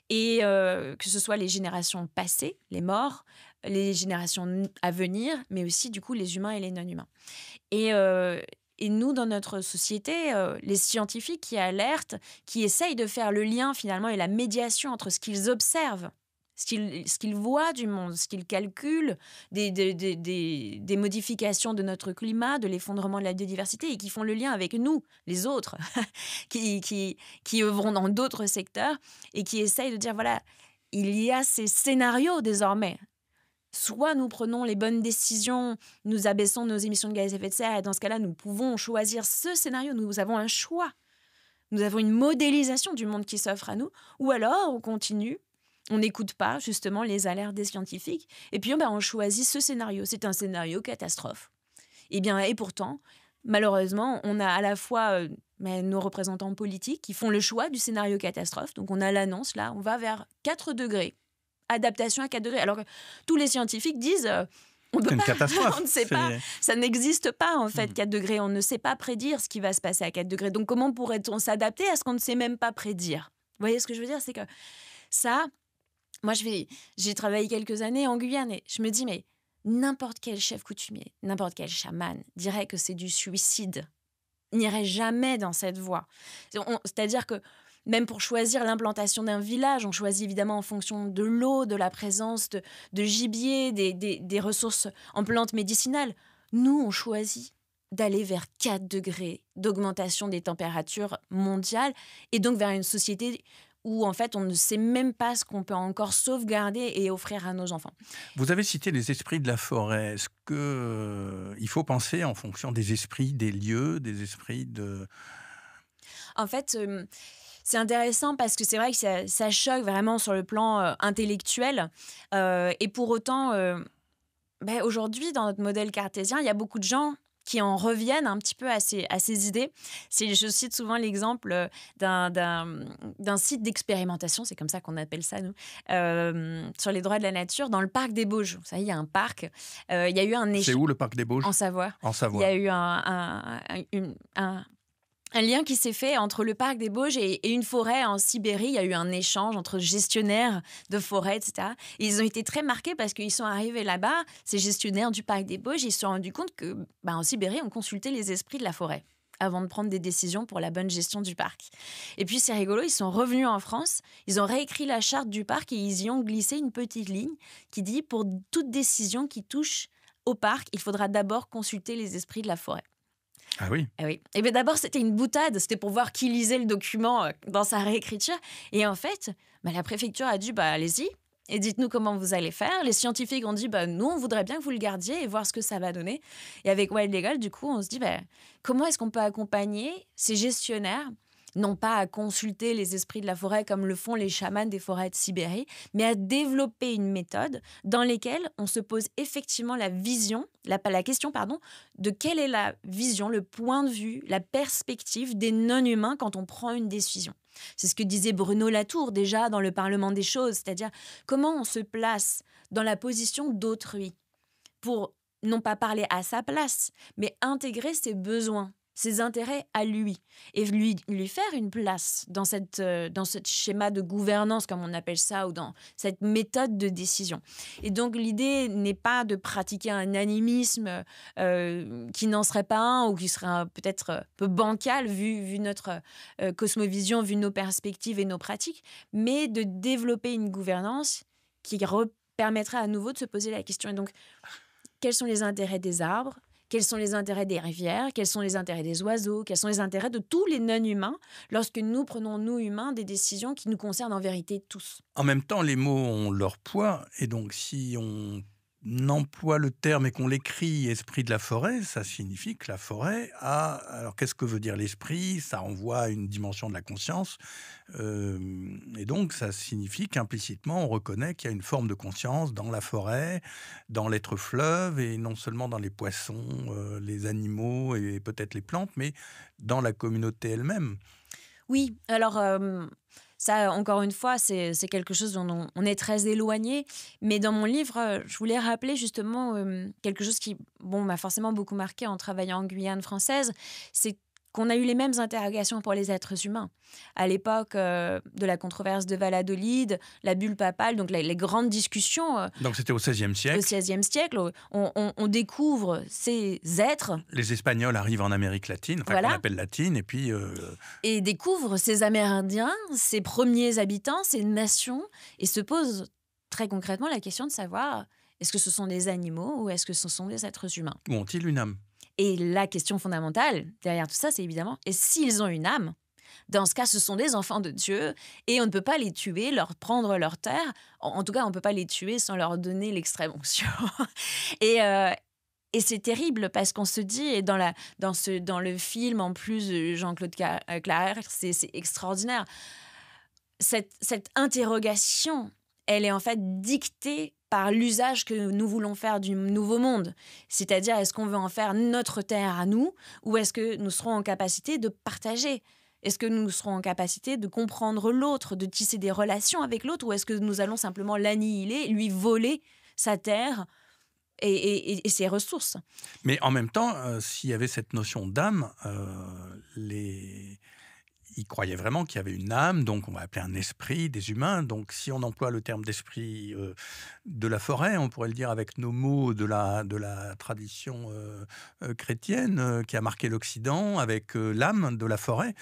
Et que ce soit les générations passées, les morts, les générations à venir, mais aussi du coup les humains et les non-humains. Et nous, dans notre société, les scientifiques qui alertent, qui essayent de faire le lien finalement et la médiation entre ce qu'ils observent, ce qu'ils voient du monde, ce qu'ils calculent, des modifications de notre climat, de l'effondrement de la biodiversité, et qui font le lien avec nous, les autres, qui œuvront dans d'autres secteurs, et qui essayent de dire, voilà, il y a ces scénarios désormais. Soit nous prenons les bonnes décisions, nous abaissons nos émissions de gaz à effet de serre, et dans ce cas-là, nous pouvons choisir ce scénario, nous avons un choix. Nous avons une modélisation du monde qui s'offre à nous, ou alors on continue. On n'écoute pas justement les alertes des scientifiques et puis on choisit ce scénario. C'est un scénario catastrophe. Et pourtant, malheureusement, on a à la fois nos représentants politiques qui font le choix du scénario catastrophe. Donc on a l'annonce là, on va vers 4 degrés, adaptation à 4 degrés. Alors que tous les scientifiques disent on peut C'est une pas, catastrophe. on ne sait pas, ça n'existe pas en fait 4 degrés. On ne sait pas prédire ce qui va se passer à 4 degrés. Donc comment pourrait-on s'adapter à ce qu'on ne sait même pas prédire? Vous voyez ce que je veux dire? C'est que ça... Moi, j'ai travaillé quelques années en Guyane et je me dis, mais n'importe quel chef coutumier, n'importe quel chaman dirait que c'est du suicide, n'irait jamais dans cette voie. C'est-à-dire que même pour choisir l'implantation d'un village, on choisit évidemment en fonction de l'eau, de la présence de gibier, des ressources en plantes médicinales. Nous, on choisit d'aller vers 4 degrés d'augmentation des températures mondiales et donc vers une société où en fait on ne sait même pas ce qu'on peut encore sauvegarder et offrir à nos enfants. Vous avez cité les esprits de la forêt. Est-ce qu'il faut penser en fonction des esprits, des lieux, des esprits de... En fait, c'est intéressant parce que c'est vrai que ça choque vraiment sur le plan intellectuel. Et pour autant, aujourd'hui, dans notre modèle cartésien, il y a beaucoup de gens qui en reviennent un petit peu à ces idées. Je cite souvent l'exemple d'un site d'expérimentation, c'est comme ça qu'on appelle ça, nous, sur les droits de la nature, dans le parc des Bauges. Vous savez, il y a un parc. Il y a eu un échange... C'est où le parc des Bauges? En Savoie. En Savoie. Il y a eu un lien qui s'est fait entre le parc des Bauges et une forêt en Sibérie. Il y a eu un échange entre gestionnaires de forêt, etc. Et ils ont été très marqués parce qu'ils sont arrivés là-bas, ces gestionnaires du parc des Bauges, ils se sont rendus compte que, en Sibérie, on consultait les esprits de la forêt. avant de prendre des décisions pour la bonne gestion du parc. Et puis c'est rigolo, ils sont revenus en France, ils ont réécrit la charte du parc et ils y ont glissé une petite ligne qui dit pour toute décision qui touche au parc, il faudra d'abord consulter les esprits de la forêt. Ah oui. Eh oui. Et bien d'abord, c'était une boutade, c'était pour voir qui lisait le document dans sa réécriture. Et en fait, la préfecture a dit allez-y et dites-nous comment vous allez faire. Les scientifiques ont dit nous, on voudrait bien que vous le gardiez et voir ce que ça va donner. Et avec Wild Legal, du coup, on se dit comment est-ce qu'on peut accompagner ces gestionnaires, non pas à consulter les esprits de la forêt comme le font les chamans des forêts de Sibérie, mais à développer une méthode dans laquelle on se pose effectivement la question de quelle est la vision, le point de vue, la perspective des non-humains quand on prend une décision. C'est ce que disait Bruno Latour déjà dans le Parlement des choses, c'est-à-dire comment on se place dans la position d'autrui pour non pas parler à sa place, mais intégrer ses besoins, ses intérêts à lui et lui faire une place dans ce schéma de gouvernance, comme on appelle ça, ou dans cette méthode de décision. Et donc, l'idée n'est pas de pratiquer un animisme qui n'en serait pas un ou qui serait peut-être un peu bancal vu notre cosmovision, vu nos perspectives et nos pratiques, mais de développer une gouvernance qui permettrait à nouveau de se poser la question. Et donc, quels sont les intérêts des arbres ? Quels sont les intérêts des rivières? Quels sont les intérêts des oiseaux? Quels sont les intérêts de tous les non-humains lorsque nous prenons, nous humains, des décisions qui nous concernent en vérité tous? En même temps, les mots ont leur poids, et donc si on emploie le terme et qu'on l'écrit « esprit de la forêt », ça signifie que la forêt a... Alors, qu'est-ce que veut dire l'esprit? Ça renvoie à une dimension de la conscience. Et donc, ça signifie qu'implicitement, on reconnaît qu'il y a une forme de conscience dans la forêt, dans l'être fleuve, et non seulement dans les poissons, les animaux et peut-être les plantes, mais dans la communauté elle-même. Oui, alors... ça, encore une fois, c'est quelque chose dont on est très éloigné. Mais dans mon livre, je voulais rappeler justement quelque chose qui m'a forcément beaucoup marqué en travaillant en Guyane française. C'est qu'on a eu les mêmes interrogations pour les êtres humains. À l'époque de la controverse de Valladolid, la bulle papale, donc les grandes discussions. Donc c'était au XVIe siècle. Au XVIe siècle, on découvre ces êtres. Les Espagnols arrivent en Amérique latine, qu'on appelle latine, et puis... Et découvrent ces Amérindiens, ces premiers habitants, ces nations, et se posent très concrètement la question de savoir est-ce que ce sont des animaux ou est-ce que ce sont des êtres humains? Ou ont-ils une âme? Et la question fondamentale derrière tout ça, c'est évidemment, et s'ils ont une âme? Dans ce cas, ce sont des enfants de Dieu et on ne peut pas les tuer, leur prendre leur terre. En tout cas, on ne peut pas les tuer sans leur donner l'extrême onction. Et c'est terrible parce qu'on se dit, et dans le film, en plus, Jean-Claude Clair, c'est extraordinaire. Cette interrogation, elle est en fait dictée par l'usage que nous voulons faire du nouveau monde. C'est-à-dire, est-ce qu'on veut en faire notre terre à nous ou est-ce que nous serons en capacité de partager? Est-ce que nous serons en capacité de comprendre l'autre, de tisser des relations avec l'autre ou est-ce que nous allons simplement l'annihiler, lui voler sa terre et ses ressources? Mais en même temps, s'il y avait cette notion d'âme, ils croyaient vraiment qu'il y avait une âme, donc on va appeler un esprit des humains. Donc si on emploie le terme d'esprit de la forêt, on pourrait le dire avec nos mots de la tradition chrétienne qui a marqué l'Occident, avec l'âme de la forêt.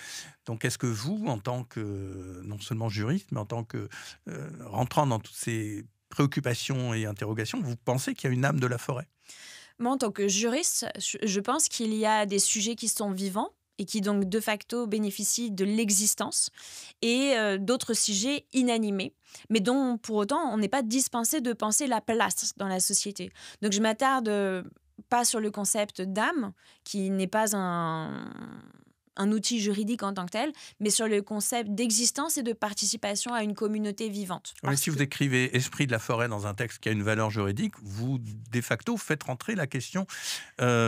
Donc est-ce que vous, en tant que, non seulement juriste, mais en tant que rentrant dans toutes ces préoccupations et interrogations, vous pensez qu'il y a une âme de la forêt? Moi, en tant que juriste, je pense qu'il y a des sujets qui sont vivants et qui donc de facto bénéficient de l'existence, et d'autres sujets inanimés, mais dont pour autant on n'est pas dispensé de penser la place dans la société. Donc je m'attarde pas sur le concept d'âme, qui n'est pas un outil juridique en tant que tel, mais sur le concept d'existence et de participation à une communauté vivante. Oui, si vous décrivez esprit de la forêt dans un texte qui a une valeur juridique, vous, de facto, faites rentrer la question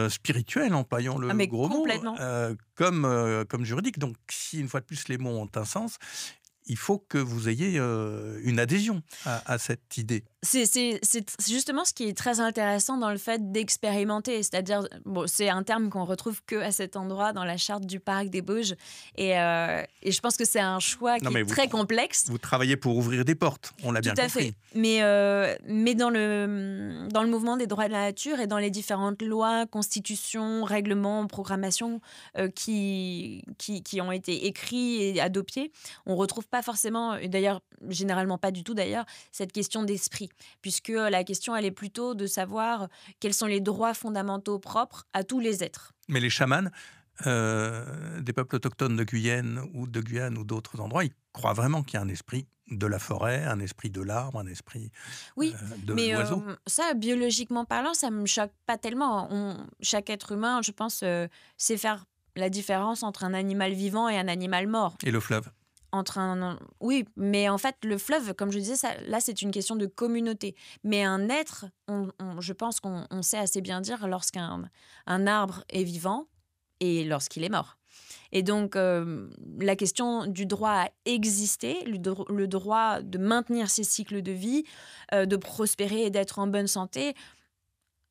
spirituelle, employons le gros mot, comme juridique. Donc, si, une fois de plus, les mots ont un sens, il faut que vous ayez une adhésion à cette idée. C'est justement ce qui est très intéressant dans le fait d'expérimenter. C'est-à-dire, bon, c'est un terme qu'on retrouve que à cet endroit dans la charte du parc des Bauges. Et je pense que c'est un choix Non, qui mais est très complexe. vous travaillez pour ouvrir des portes, on l'a Tout bien à fait. compris. Mais dans le mouvement des droits de la nature et dans les différentes lois, constitutions, règlements, programmations qui ont été écrits et adoptés, on ne retrouve pas forcément, et d'ailleurs, généralement pas du tout d'ailleurs, cette question d'esprit. Puisque la question, elle est plutôt de savoir quels sont les droits fondamentaux propres à tous les êtres. Mais les chamans des peuples autochtones de Guyane ou d'autres endroits, ils croient vraiment qu'il y a un esprit de la forêt, un esprit de l'arbre, un esprit Oui, de mais l'oiseau. ça, biologiquement parlant, ça me choque pas tellement. Chaque être humain, je pense, sait faire la différence entre un animal vivant et un animal mort. Et le fleuve. Oui, mais en fait, le fleuve, comme je disais, là, c'est une question de communauté. Mais un être, je pense qu'on sait assez bien dire lorsqu'un arbre est vivant et lorsqu'il est mort. Et donc, la question du droit à exister, le droit de maintenir ses cycles de vie, de prospérer et d'être en bonne santé,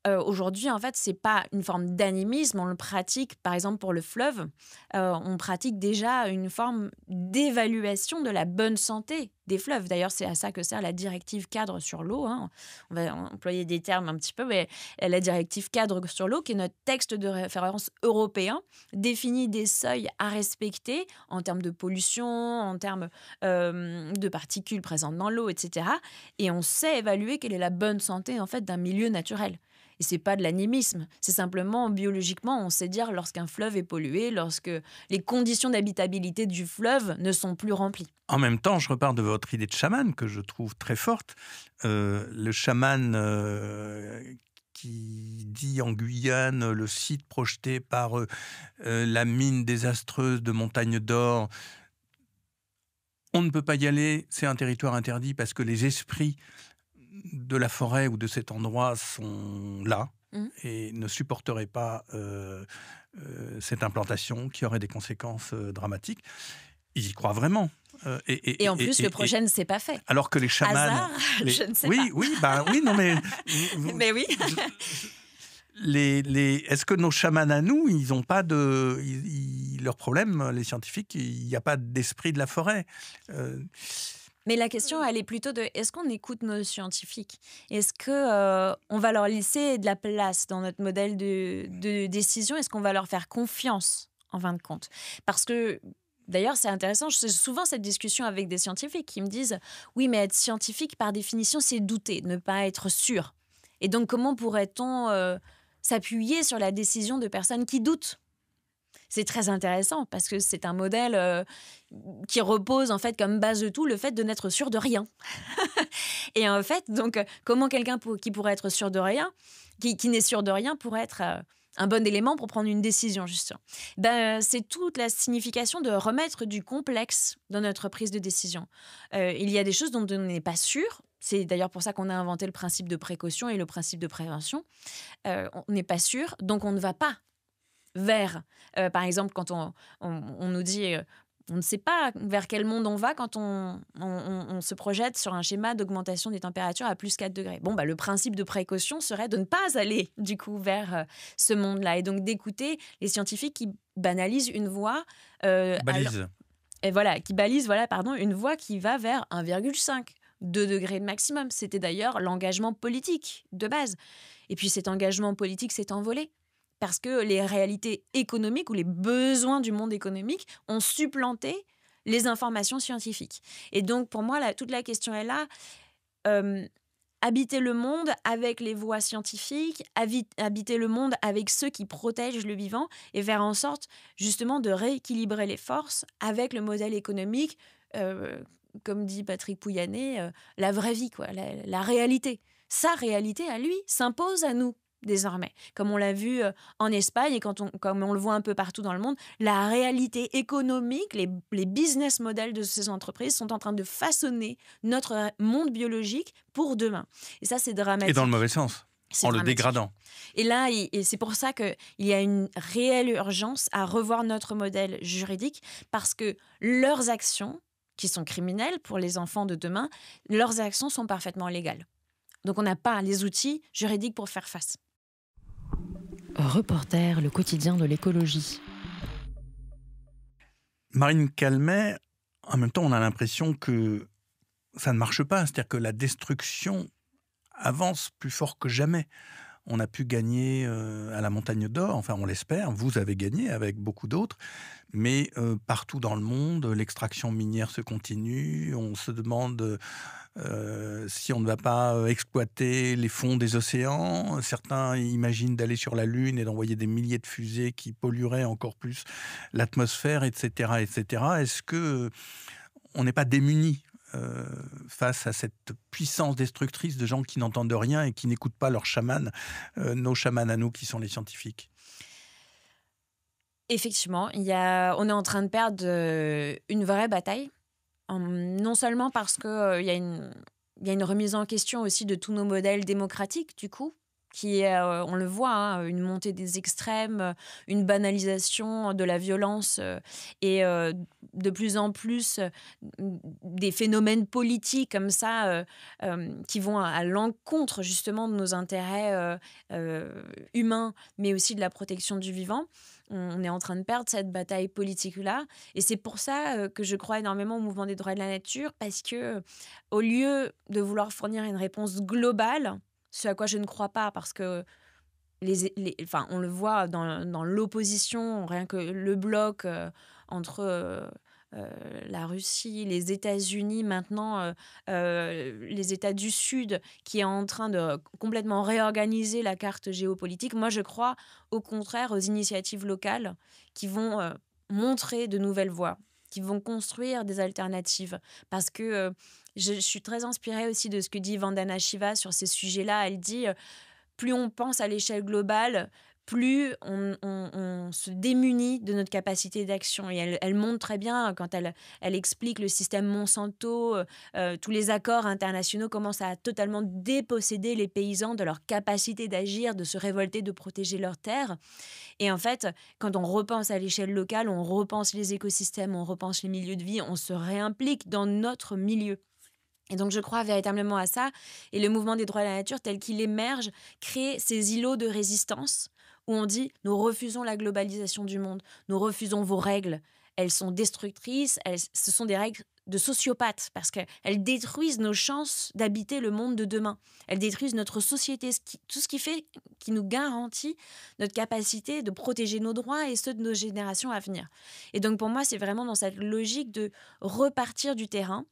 aujourd'hui, en fait, c'est pas une forme d'animisme. On le pratique, par exemple, pour le fleuve. On pratique déjà une forme d'évaluation de la bonne santé des fleuves. D'ailleurs, c'est à ça que sert la directive cadre sur l'eau, hein. On va employer des termes un petit peu, mais la directive cadre sur l'eau, qui est notre texte de référence européen, définit des seuils à respecter en termes de pollution, en termes de particules présentes dans l'eau, etc. Et on sait évaluer quelle est la bonne santé, en fait, d'un milieu naturel. Et c'est pas de l'animisme, c'est simplement biologiquement, on sait dire lorsqu'un fleuve est pollué, lorsque les conditions d'habitabilité du fleuve ne sont plus remplies. En même temps, je repars de votre idée de chaman, que je trouve très forte. Le chaman qui dit en Guyane, le site projeté par la mine désastreuse de Montagne d'Or, on ne peut pas y aller, c'est un territoire interdit parce que les esprits de la forêt ou de cet endroit sont là et ne supporteraient pas cette implantation qui aurait des conséquences dramatiques. Ils y croient vraiment. Et en plus, le projet ne s'est pas fait. Alors que les chamans... Hasard, je ne sais pas. Oui, non mais... Mais oui. Est-ce que nos chamans à nous, ils n'ont pas de... leur problème, les scientifiques, il n'y a pas d'esprit de la forêt. Mais la question, elle est plutôt de est-ce qu'on écoute nos scientifiques? Est-ce que on va leur laisser de la place dans notre modèle de décision? Est-ce qu'on va leur faire confiance, en fin de compte? Parce que, d'ailleurs, c'est intéressant, j'ai souvent cette discussion avec des scientifiques qui me disent « Oui, mais être scientifique, par définition, c'est douter, ne pas être sûr. Et donc, comment pourrait-on s'appuyer sur la décision de personnes qui doutent ?» C'est très intéressant parce que c'est un modèle qui repose en fait comme base de tout le fait de n'être sûr de rien. Et en fait, donc, comment quelqu'un qui pourrait être sûr de rien, qui n'est sûr de rien, pourrait être un bon élément pour prendre une décision, justement. C'est toute la signification de remettre du complexe dans notre prise de décision. Il y a des choses dont on n'est pas sûr. C'est d'ailleurs pour ça qu'on a inventé le principe de précaution et le principe de prévention. On n'est pas sûr, donc on ne va pas vers, par exemple, quand on nous dit on ne sait pas vers quel monde on va quand on se projette sur un schéma d'augmentation des températures à plus 4 degrés. Bon, le principe de précaution serait de ne pas aller du coup vers ce monde-là et donc d'écouter les scientifiques qui banalisent une voie. Qui balisent une voie qui va vers 1,5, 2 degrés de maximum. C'était d'ailleurs l'engagement politique de base. Et puis cet engagement politique s'est envolé. Parce que les réalités économiques ou les besoins du monde économique ont supplanté les informations scientifiques. Et donc, pour moi, toute la question est là. Habiter le monde avec les voies scientifiques, habiter le monde avec ceux qui protègent le vivant et faire en sorte, justement, de rééquilibrer les forces avec le modèle économique, comme dit Patrick Pouyanné, la vraie vie, quoi, la réalité. Sa réalité, à lui, s'impose à nous. Désormais, comme on l'a vu en Espagne et comme on le voit un peu partout dans le monde, la réalité économique, les business models de ces entreprises sont en train de façonner notre monde biologique pour demain. Et ça, c'est dramatique. Et dans le mauvais sens, en le dégradant. Et là, et c'est pour ça qu'il y a une réelle urgence à revoir notre modèle juridique parce que leurs actions, qui sont criminelles pour les enfants de demain, leurs actions sont parfaitement légales. Donc on n'a pas les outils juridiques pour faire face. Reporter, le quotidien de l'écologie. Marine Calmet, en même temps, on a l'impression que ça ne marche pas. C'est-à-dire que la destruction avance plus fort que jamais. On a pu gagner à la Montagne d'Or, enfin on l'espère, vous avez gagné avec beaucoup d'autres, mais partout dans le monde, l'extraction minière se continue, on se demande si on ne va pas exploiter les fonds des océans. Certains imaginent d'aller sur la Lune et d'envoyer des milliers de fusées qui pollueraient encore plus l'atmosphère, etc., etc. Est-ce que on n'est pas démunis face à cette puissance destructrice de gens qui n'entendent rien et qui n'écoutent pas leurs chamans, nos chamans à nous qui sont les scientifiques? Effectivement, on est en train de perdre une vraie bataille. Non seulement parce qu'il il y a une remise en question aussi de tous nos modèles démocratiques, du coup, qui est, on le voit, hein, une montée des extrêmes, une banalisation de la violence et de plus en plus des phénomènes politiques comme ça qui vont à l'encontre justement de nos intérêts humains, mais aussi de la protection du vivant. On est en train de perdre cette bataille politique-là. Et c'est pour ça que je crois énormément au mouvement des droits de la nature, parce que au lieu de vouloir fournir une réponse globale, ce à quoi je ne crois pas, parce que enfin, on le voit dans l'opposition, rien que le bloc entre la Russie, les États-Unis, maintenant les États du Sud, qui est en train de complètement réorganiser la carte géopolitique. Moi, je crois au contraire aux initiatives locales qui vont montrer de nouvelles voies, qui vont construire des alternatives. Parce que je suis très inspirée aussi de ce que dit Vandana Shiva sur ces sujets-là. Elle dit plus on pense à l'échelle globale, plus on se démunit de notre capacité d'action. Et elle montre très bien, quand elle explique le système Monsanto, tous les accords internationaux commencent à totalement déposséder les paysans de leur capacité d'agir, de se révolter, de protéger leurs terres. Et en fait, quand on repense à l'échelle locale, on repense les écosystèmes, on repense les milieux de vie, on se réimplique dans notre milieu. Et donc, je crois véritablement à ça. Et le mouvement des droits de la nature, tel qu'il émerge, crée ces îlots de résistance où on dit « nous refusons la globalisation du monde, nous refusons vos règles, elles sont destructrices, ce sont des règles de sociopathes parce qu'elles détruisent nos chances d'habiter le monde de demain. Elles détruisent notre société, tout ce qui nous garantit notre capacité de protéger nos droits et ceux de nos générations à venir. » Et donc, pour moi, c'est vraiment dans cette logique de repartir du terrain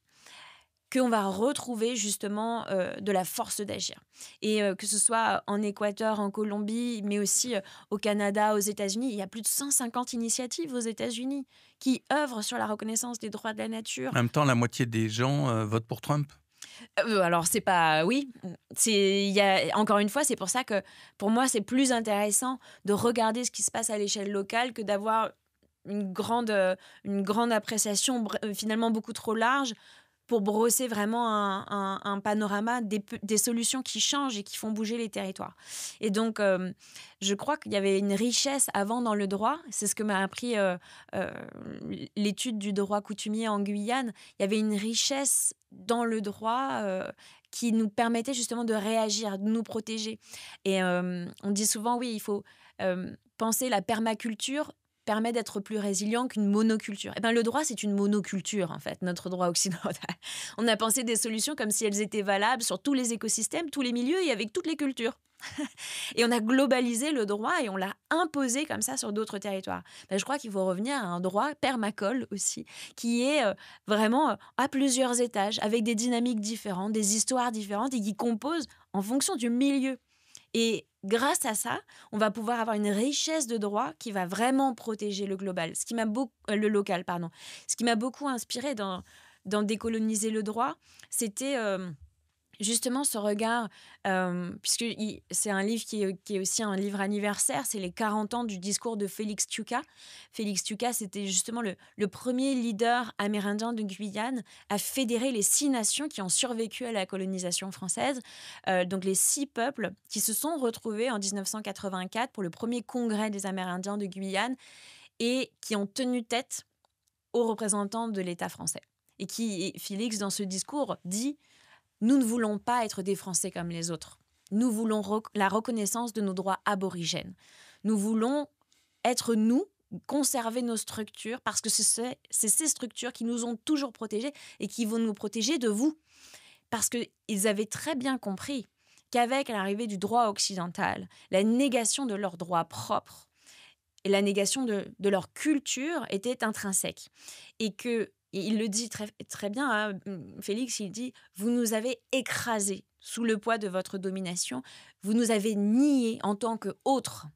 qu'on va retrouver justement de la force d'agir. Et que ce soit en Équateur, en Colombie, mais aussi au Canada, aux États-Unis, il y a plus de 150 initiatives aux États-Unis qui œuvrent sur la reconnaissance des droits de la nature. En même temps, la moitié des gens votent pour Trump. Alors, c'est pas... Oui, encore une fois, c'est pour ça que, pour moi, c'est plus intéressant de regarder ce qui se passe à l'échelle locale que d'avoir une grande appréciation, finalement beaucoup trop large, pour brosser vraiment un panorama des solutions qui changent et qui font bouger les territoires. Et donc, je crois qu'il y avait une richesse avant dans le droit. C'est ce que m'a appris l'étude du droit coutumier en Guyane. Il y avait une richesse dans le droit qui nous permettait justement de réagir, de nous protéger. Et on dit souvent, oui, il faut penser la permaculture permet d'être plus résilient qu'une monoculture. Eh bien, le droit, c'est une monoculture, en fait, notre droit occidental. On a pensé des solutions comme si elles étaient valables sur tous les écosystèmes, tous les milieux et avec toutes les cultures. Et on a globalisé le droit et on l'a imposé comme ça sur d'autres territoires. Je crois qu'il faut revenir à un droit permacole aussi, qui est vraiment à plusieurs étages, avec des dynamiques différentes, des histoires différentes et qui compose en fonction du milieu. Et grâce à ça, on va pouvoir avoir une richesse de droit qui va vraiment protéger le global, le local, pardon. Ce qui m'a beaucoup inspiré dans décoloniser le droit, c'était justement ce regard, puisque c'est un livre qui est aussi un livre anniversaire, c'est les 40 ans du discours de Félix Tuka. Félix Tuka, c'était justement le premier leader amérindien de Guyane à fédérer les 6 nations qui ont survécu à la colonisation française, donc les 6 peuples qui se sont retrouvés en 1984 pour le premier congrès des Amérindiens de Guyane et qui ont tenu tête aux représentants de l'État français. Et Félix, dans ce discours, dit nous ne voulons pas être des Français comme les autres. Nous voulons la reconnaissance de nos droits aborigènes. Nous voulons être nous, conserver nos structures, parce que c'est ces structures qui nous ont toujours protégés et qui vont nous protéger de vous. Parce qu'ils avaient très bien compris qu'avec l'arrivée du droit occidental, la négation de leurs droits propres et la négation de leur culture était intrinsèque. Et il le dit très, très bien, hein, Félix, il dit « Vous nous avez écrasés sous le poids de votre domination, vous nous avez niés en tant qu'autres. »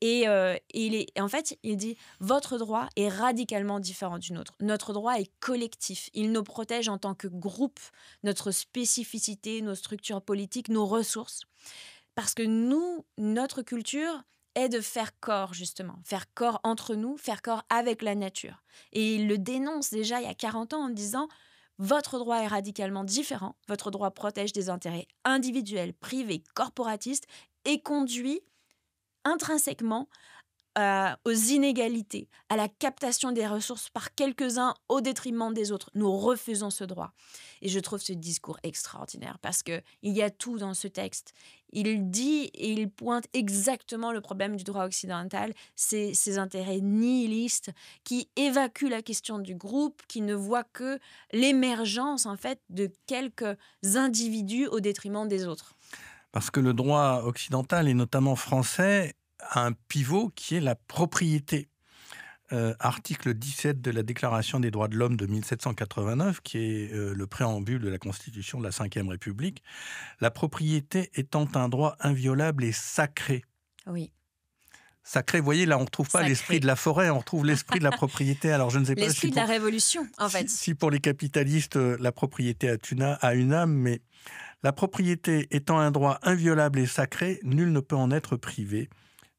En fait, il dit « Votre droit est radicalement différent du nôtre. Notre droit est collectif. Il nous protège en tant que groupe, notre spécificité, nos structures politiques, nos ressources. Parce que nous, notre culture est de faire corps, justement. Faire corps entre nous, faire corps avec la nature. » Et il le dénonce déjà il y a 40 ans en disant « Votre droit est radicalement différent. Votre droit protège des intérêts individuels, privés, corporatistes et conduit intrinsèquement aux inégalités, à la captation des ressources par quelques-uns au détriment des autres. Nous refusons ce droit. » Et je trouve ce discours extraordinaire parce qu'il y a tout dans ce texte. Il dit et il pointe exactement le problème du droit occidental, ces intérêts nihilistes qui évacuent la question du groupe, qui ne voient que l'émergence en fait de quelques individus au détriment des autres. Parce que le droit occidental, et notamment français, a un pivot qui est la propriété. Article 17 de la Déclaration des droits de l'homme de 1789, qui est le préambule de la Constitution de la Ve République. La propriété étant un droit inviolable et sacré. Oui. Sacré, vous voyez, là, on ne retrouve pas l'esprit de la forêt, on retrouve l'esprit de la propriété. Alors, je ne sais pas l'esprit de la révolution, en fait. Si pour les capitalistes, la propriété a une âme, mais la propriété étant un droit inviolable et sacré, nul ne peut en être privé,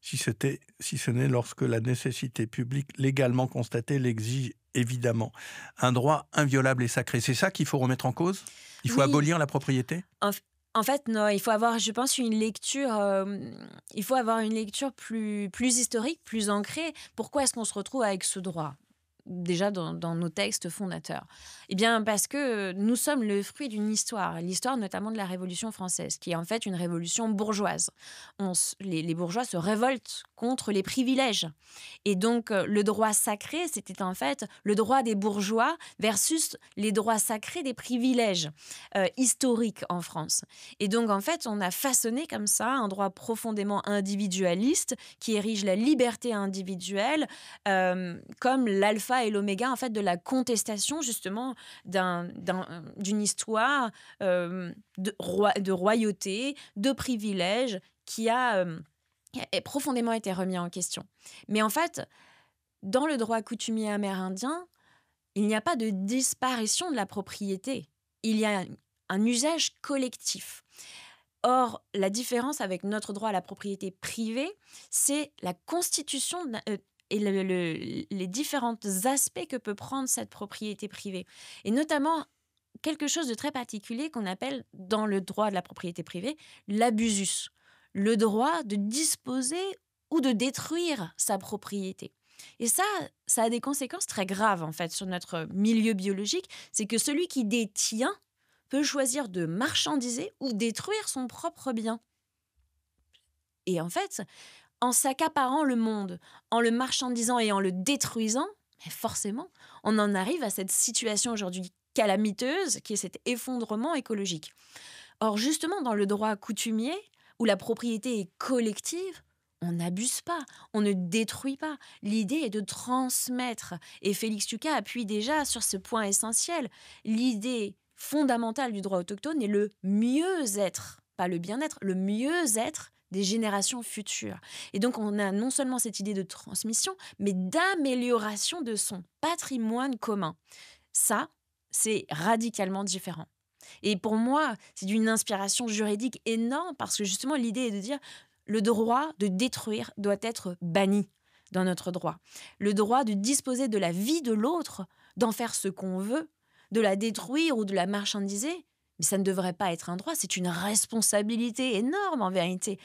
si ce n'est lorsque la nécessité publique légalement constatée l'exige évidemment. Un droit inviolable et sacré, c'est ça qu'il faut remettre en cause ? Il faut abolir la propriété ? En fait, non, il faut avoir, je pense, une lecture plus historique, plus ancrée. Pourquoi est-ce qu'on se retrouve avec ce droit ? Déjà dans nos textes fondateurs. Eh bien, parce que nous sommes le fruit d'une histoire, l'histoire notamment de la Révolution française, qui est en fait une révolution bourgeoise. Les bourgeois se révoltent contre les privilèges. Et donc, le droit sacré, c'était en fait le droit des bourgeois versus les droits sacrés des privilèges historiques en France. Et donc, en fait, on a façonné comme ça un droit profondément individualiste qui érige la liberté individuelle comme l'alpha et l'oméga en fait de la contestation justement d'une histoire de royauté, de privilèges qui a profondément été remis en question. Mais en fait, dans le droit coutumier amérindien, il n'y a pas de disparition de la propriété. Il y a un usage collectif. Or, la différence avec notre droit à la propriété privée, c'est la constitution et les différents aspects que peut prendre cette propriété privée. Et notamment, quelque chose de très particulier qu'on appelle, dans le droit de la propriété privée, l'abusus. Le droit de disposer ou de détruire sa propriété. Et ça a des conséquences très graves, en fait, sur notre milieu biologique. C'est que celui qui détient peut choisir de marchandiser ou détruire son propre bien. Et en fait, en s'accaparant le monde, en le marchandisant et en le détruisant, forcément, on en arrive à cette situation aujourd'hui calamiteuse qui est cet effondrement écologique. Or, justement, dans le droit coutumier, où la propriété est collective, on n'abuse pas, on ne détruit pas. L'idée est de transmettre. Et Félix Tuqua appuie déjà sur ce point essentiel. L'idée fondamentale du droit autochtone est le mieux-être, pas le bien-être, le mieux-être des générations futures. Et donc, on a non seulement cette idée de transmission, mais d'amélioration de son patrimoine commun. Ça, c'est radicalement différent. Et pour moi, c'est d'une inspiration juridique énorme parce que justement, l'idée est de dire le droit de détruire doit être banni dans notre droit. Le droit de disposer de la vie de l'autre, d'en faire ce qu'on veut, de la détruire ou de la marchandiser, mais ça ne devrait pas être un droit, c'est une responsabilité énorme en vérité.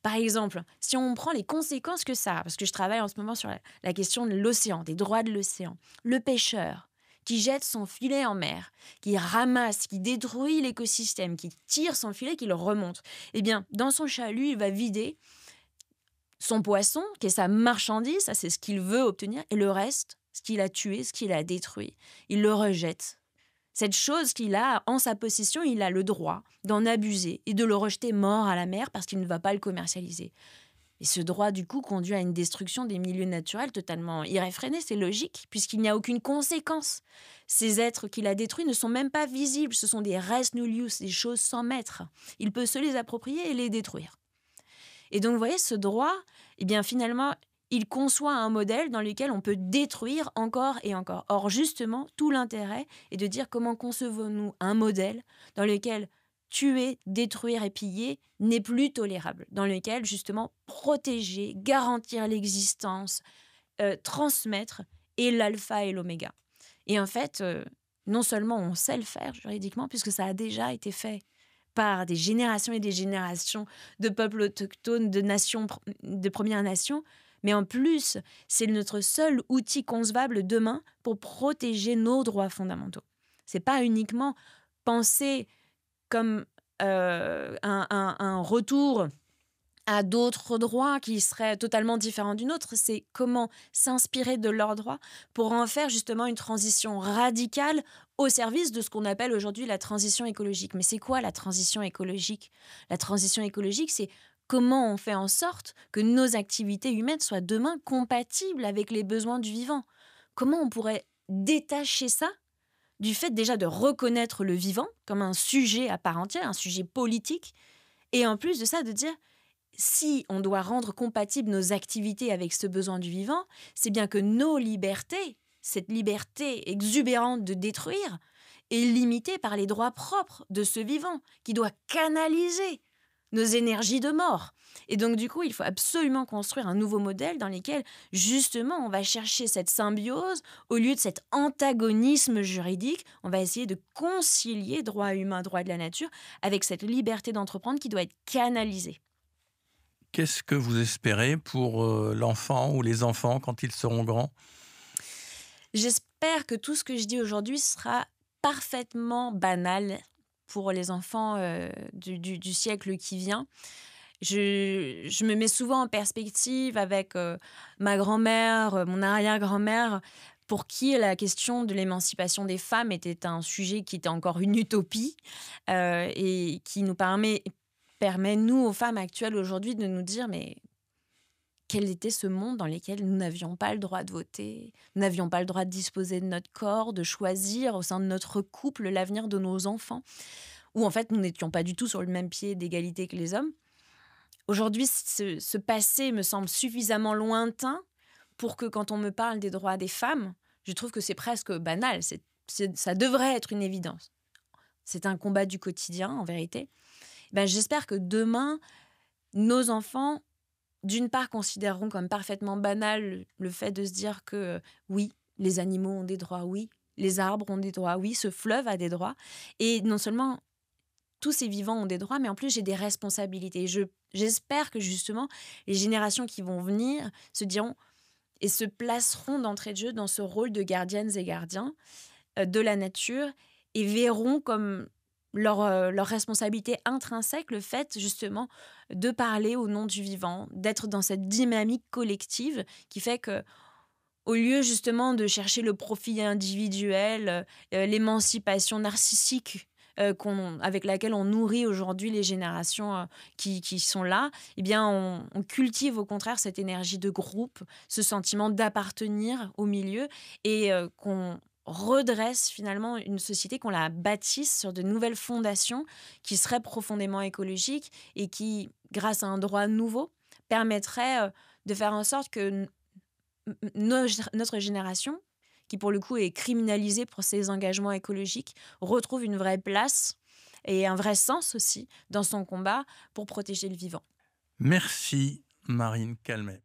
Par exemple, si on prend les conséquences que ça a, parce que je travaille en ce moment sur la question de l'océan, des droits de l'océan, le pêcheur qui jette son filet en mer, qui ramasse, qui détruit l'écosystème, qui tire son filet, qui le remonte, eh bien, dans son chalut, il va vider son poisson, qui est sa marchandise, ça c'est ce qu'il veut obtenir, et le reste, ce qu'il a tué, ce qu'il a détruit, il le rejette. Cette chose qu'il a en sa possession, il a le droit d'en abuser et de le rejeter mort à la mer parce qu'il ne va pas le commercialiser. Et ce droit, du coup, conduit à une destruction des milieux naturels totalement irréfrénée, c'est logique, puisqu'il n'y a aucune conséquence. Ces êtres qu'il a détruits ne sont même pas visibles, ce sont des res nullius, des choses sans maître. Il peut se les approprier et les détruire. Et donc, vous voyez, ce droit, eh bien, finalement, il conçoit un modèle dans lequel on peut détruire encore et encore. Or, justement, tout l'intérêt est de dire comment concevons-nous un modèle dans lequel tuer, détruire et piller n'est plus tolérable, dans lequel, justement, protéger, garantir l'existence, transmettre est l'alpha et l'oméga. Et en fait, non seulement on sait le faire juridiquement, puisque ça a déjà été fait par des générations et des générations de peuples autochtones, de nations, de Premières Nations, mais en plus, c'est notre seul outil concevable demain pour protéger nos droits fondamentaux. Ce n'est pas uniquement penser comme un retour à d'autres droits qui seraient totalement différents du nôtre, c'est comment s'inspirer de leurs droits pour en faire justement une transition radicale au service de ce qu'on appelle aujourd'hui la transition écologique. Mais c'est quoi la transition écologique ? La transition écologique, c'est comment on fait en sorte que nos activités humaines soient demain compatibles avec les besoins du vivant. Comment on pourrait détacher ça du fait déjà de reconnaître le vivant comme un sujet à part entière, un sujet politique, et en plus de ça de dire si on doit rendre compatibles nos activités avec ce besoin du vivant, c'est bien que nos libertés, cette liberté exubérante de détruire, est limitée par les droits propres de ce vivant qui doit canaliser nos énergies de mort. Et donc, du coup, il faut absolument construire un nouveau modèle dans lequel, justement, on va chercher cette symbiose au lieu de cet antagonisme juridique. On va essayer de concilier droit humain, droit de la nature, avec cette liberté d'entreprendre qui doit être canalisée. Qu'est-ce que vous espérez pour l'enfant ou les enfants quand ils seront grands ? J'espère que tout ce que je dis aujourd'hui sera parfaitement banal pour les enfants du siècle qui vient. Je me mets souvent en perspective avec ma grand-mère, mon arrière-grand-mère, pour qui la question de l'émancipation des femmes était un sujet qui était encore une utopie et qui nous permet, nous, aux femmes actuelles aujourd'hui, de nous dire mais quel était ce monde dans lequel nous n'avions pas le droit de voter, nous n'avions pas le droit de disposer de notre corps, de choisir au sein de notre couple l'avenir de nos enfants, où en fait nous n'étions pas du tout sur le même pied d'égalité que les hommes. Aujourd'hui, ce passé me semble suffisamment lointain pour que quand on me parle des droits des femmes, je trouve que c'est presque banal, ça devrait être une évidence. C'est un combat du quotidien, en vérité. Ben, j'espère que demain, nos enfants, d'une part, considéreront comme parfaitement banal le fait de se dire que oui, les animaux ont des droits, oui, les arbres ont des droits, oui, ce fleuve a des droits. Et non seulement tous ces vivants ont des droits, mais en plus, j'ai des responsabilités. J'espère que justement, les générations qui vont venir se diront et se placeront d'entrée de jeu dans ce rôle de gardiennes et gardiens de la nature et verront comme leur responsabilité intrinsèque le fait justement de parler au nom du vivant, d'être dans cette dynamique collective qui fait que au lieu justement de chercher le profit individuel, l'émancipation narcissique avec laquelle on nourrit aujourd'hui les générations qui sont là, eh bien on cultive au contraire cette énergie de groupe, ce sentiment d'appartenir au milieu et qu'on redresse finalement une société, qu'on la bâtisse sur de nouvelles fondations qui seraient profondément écologiques et qui, grâce à un droit nouveau, permettrait de faire en sorte que notre génération, qui pour le coup est criminalisée pour ses engagements écologiques, retrouve une vraie place et un vrai sens aussi dans son combat pour protéger le vivant. Merci Marine Calmet.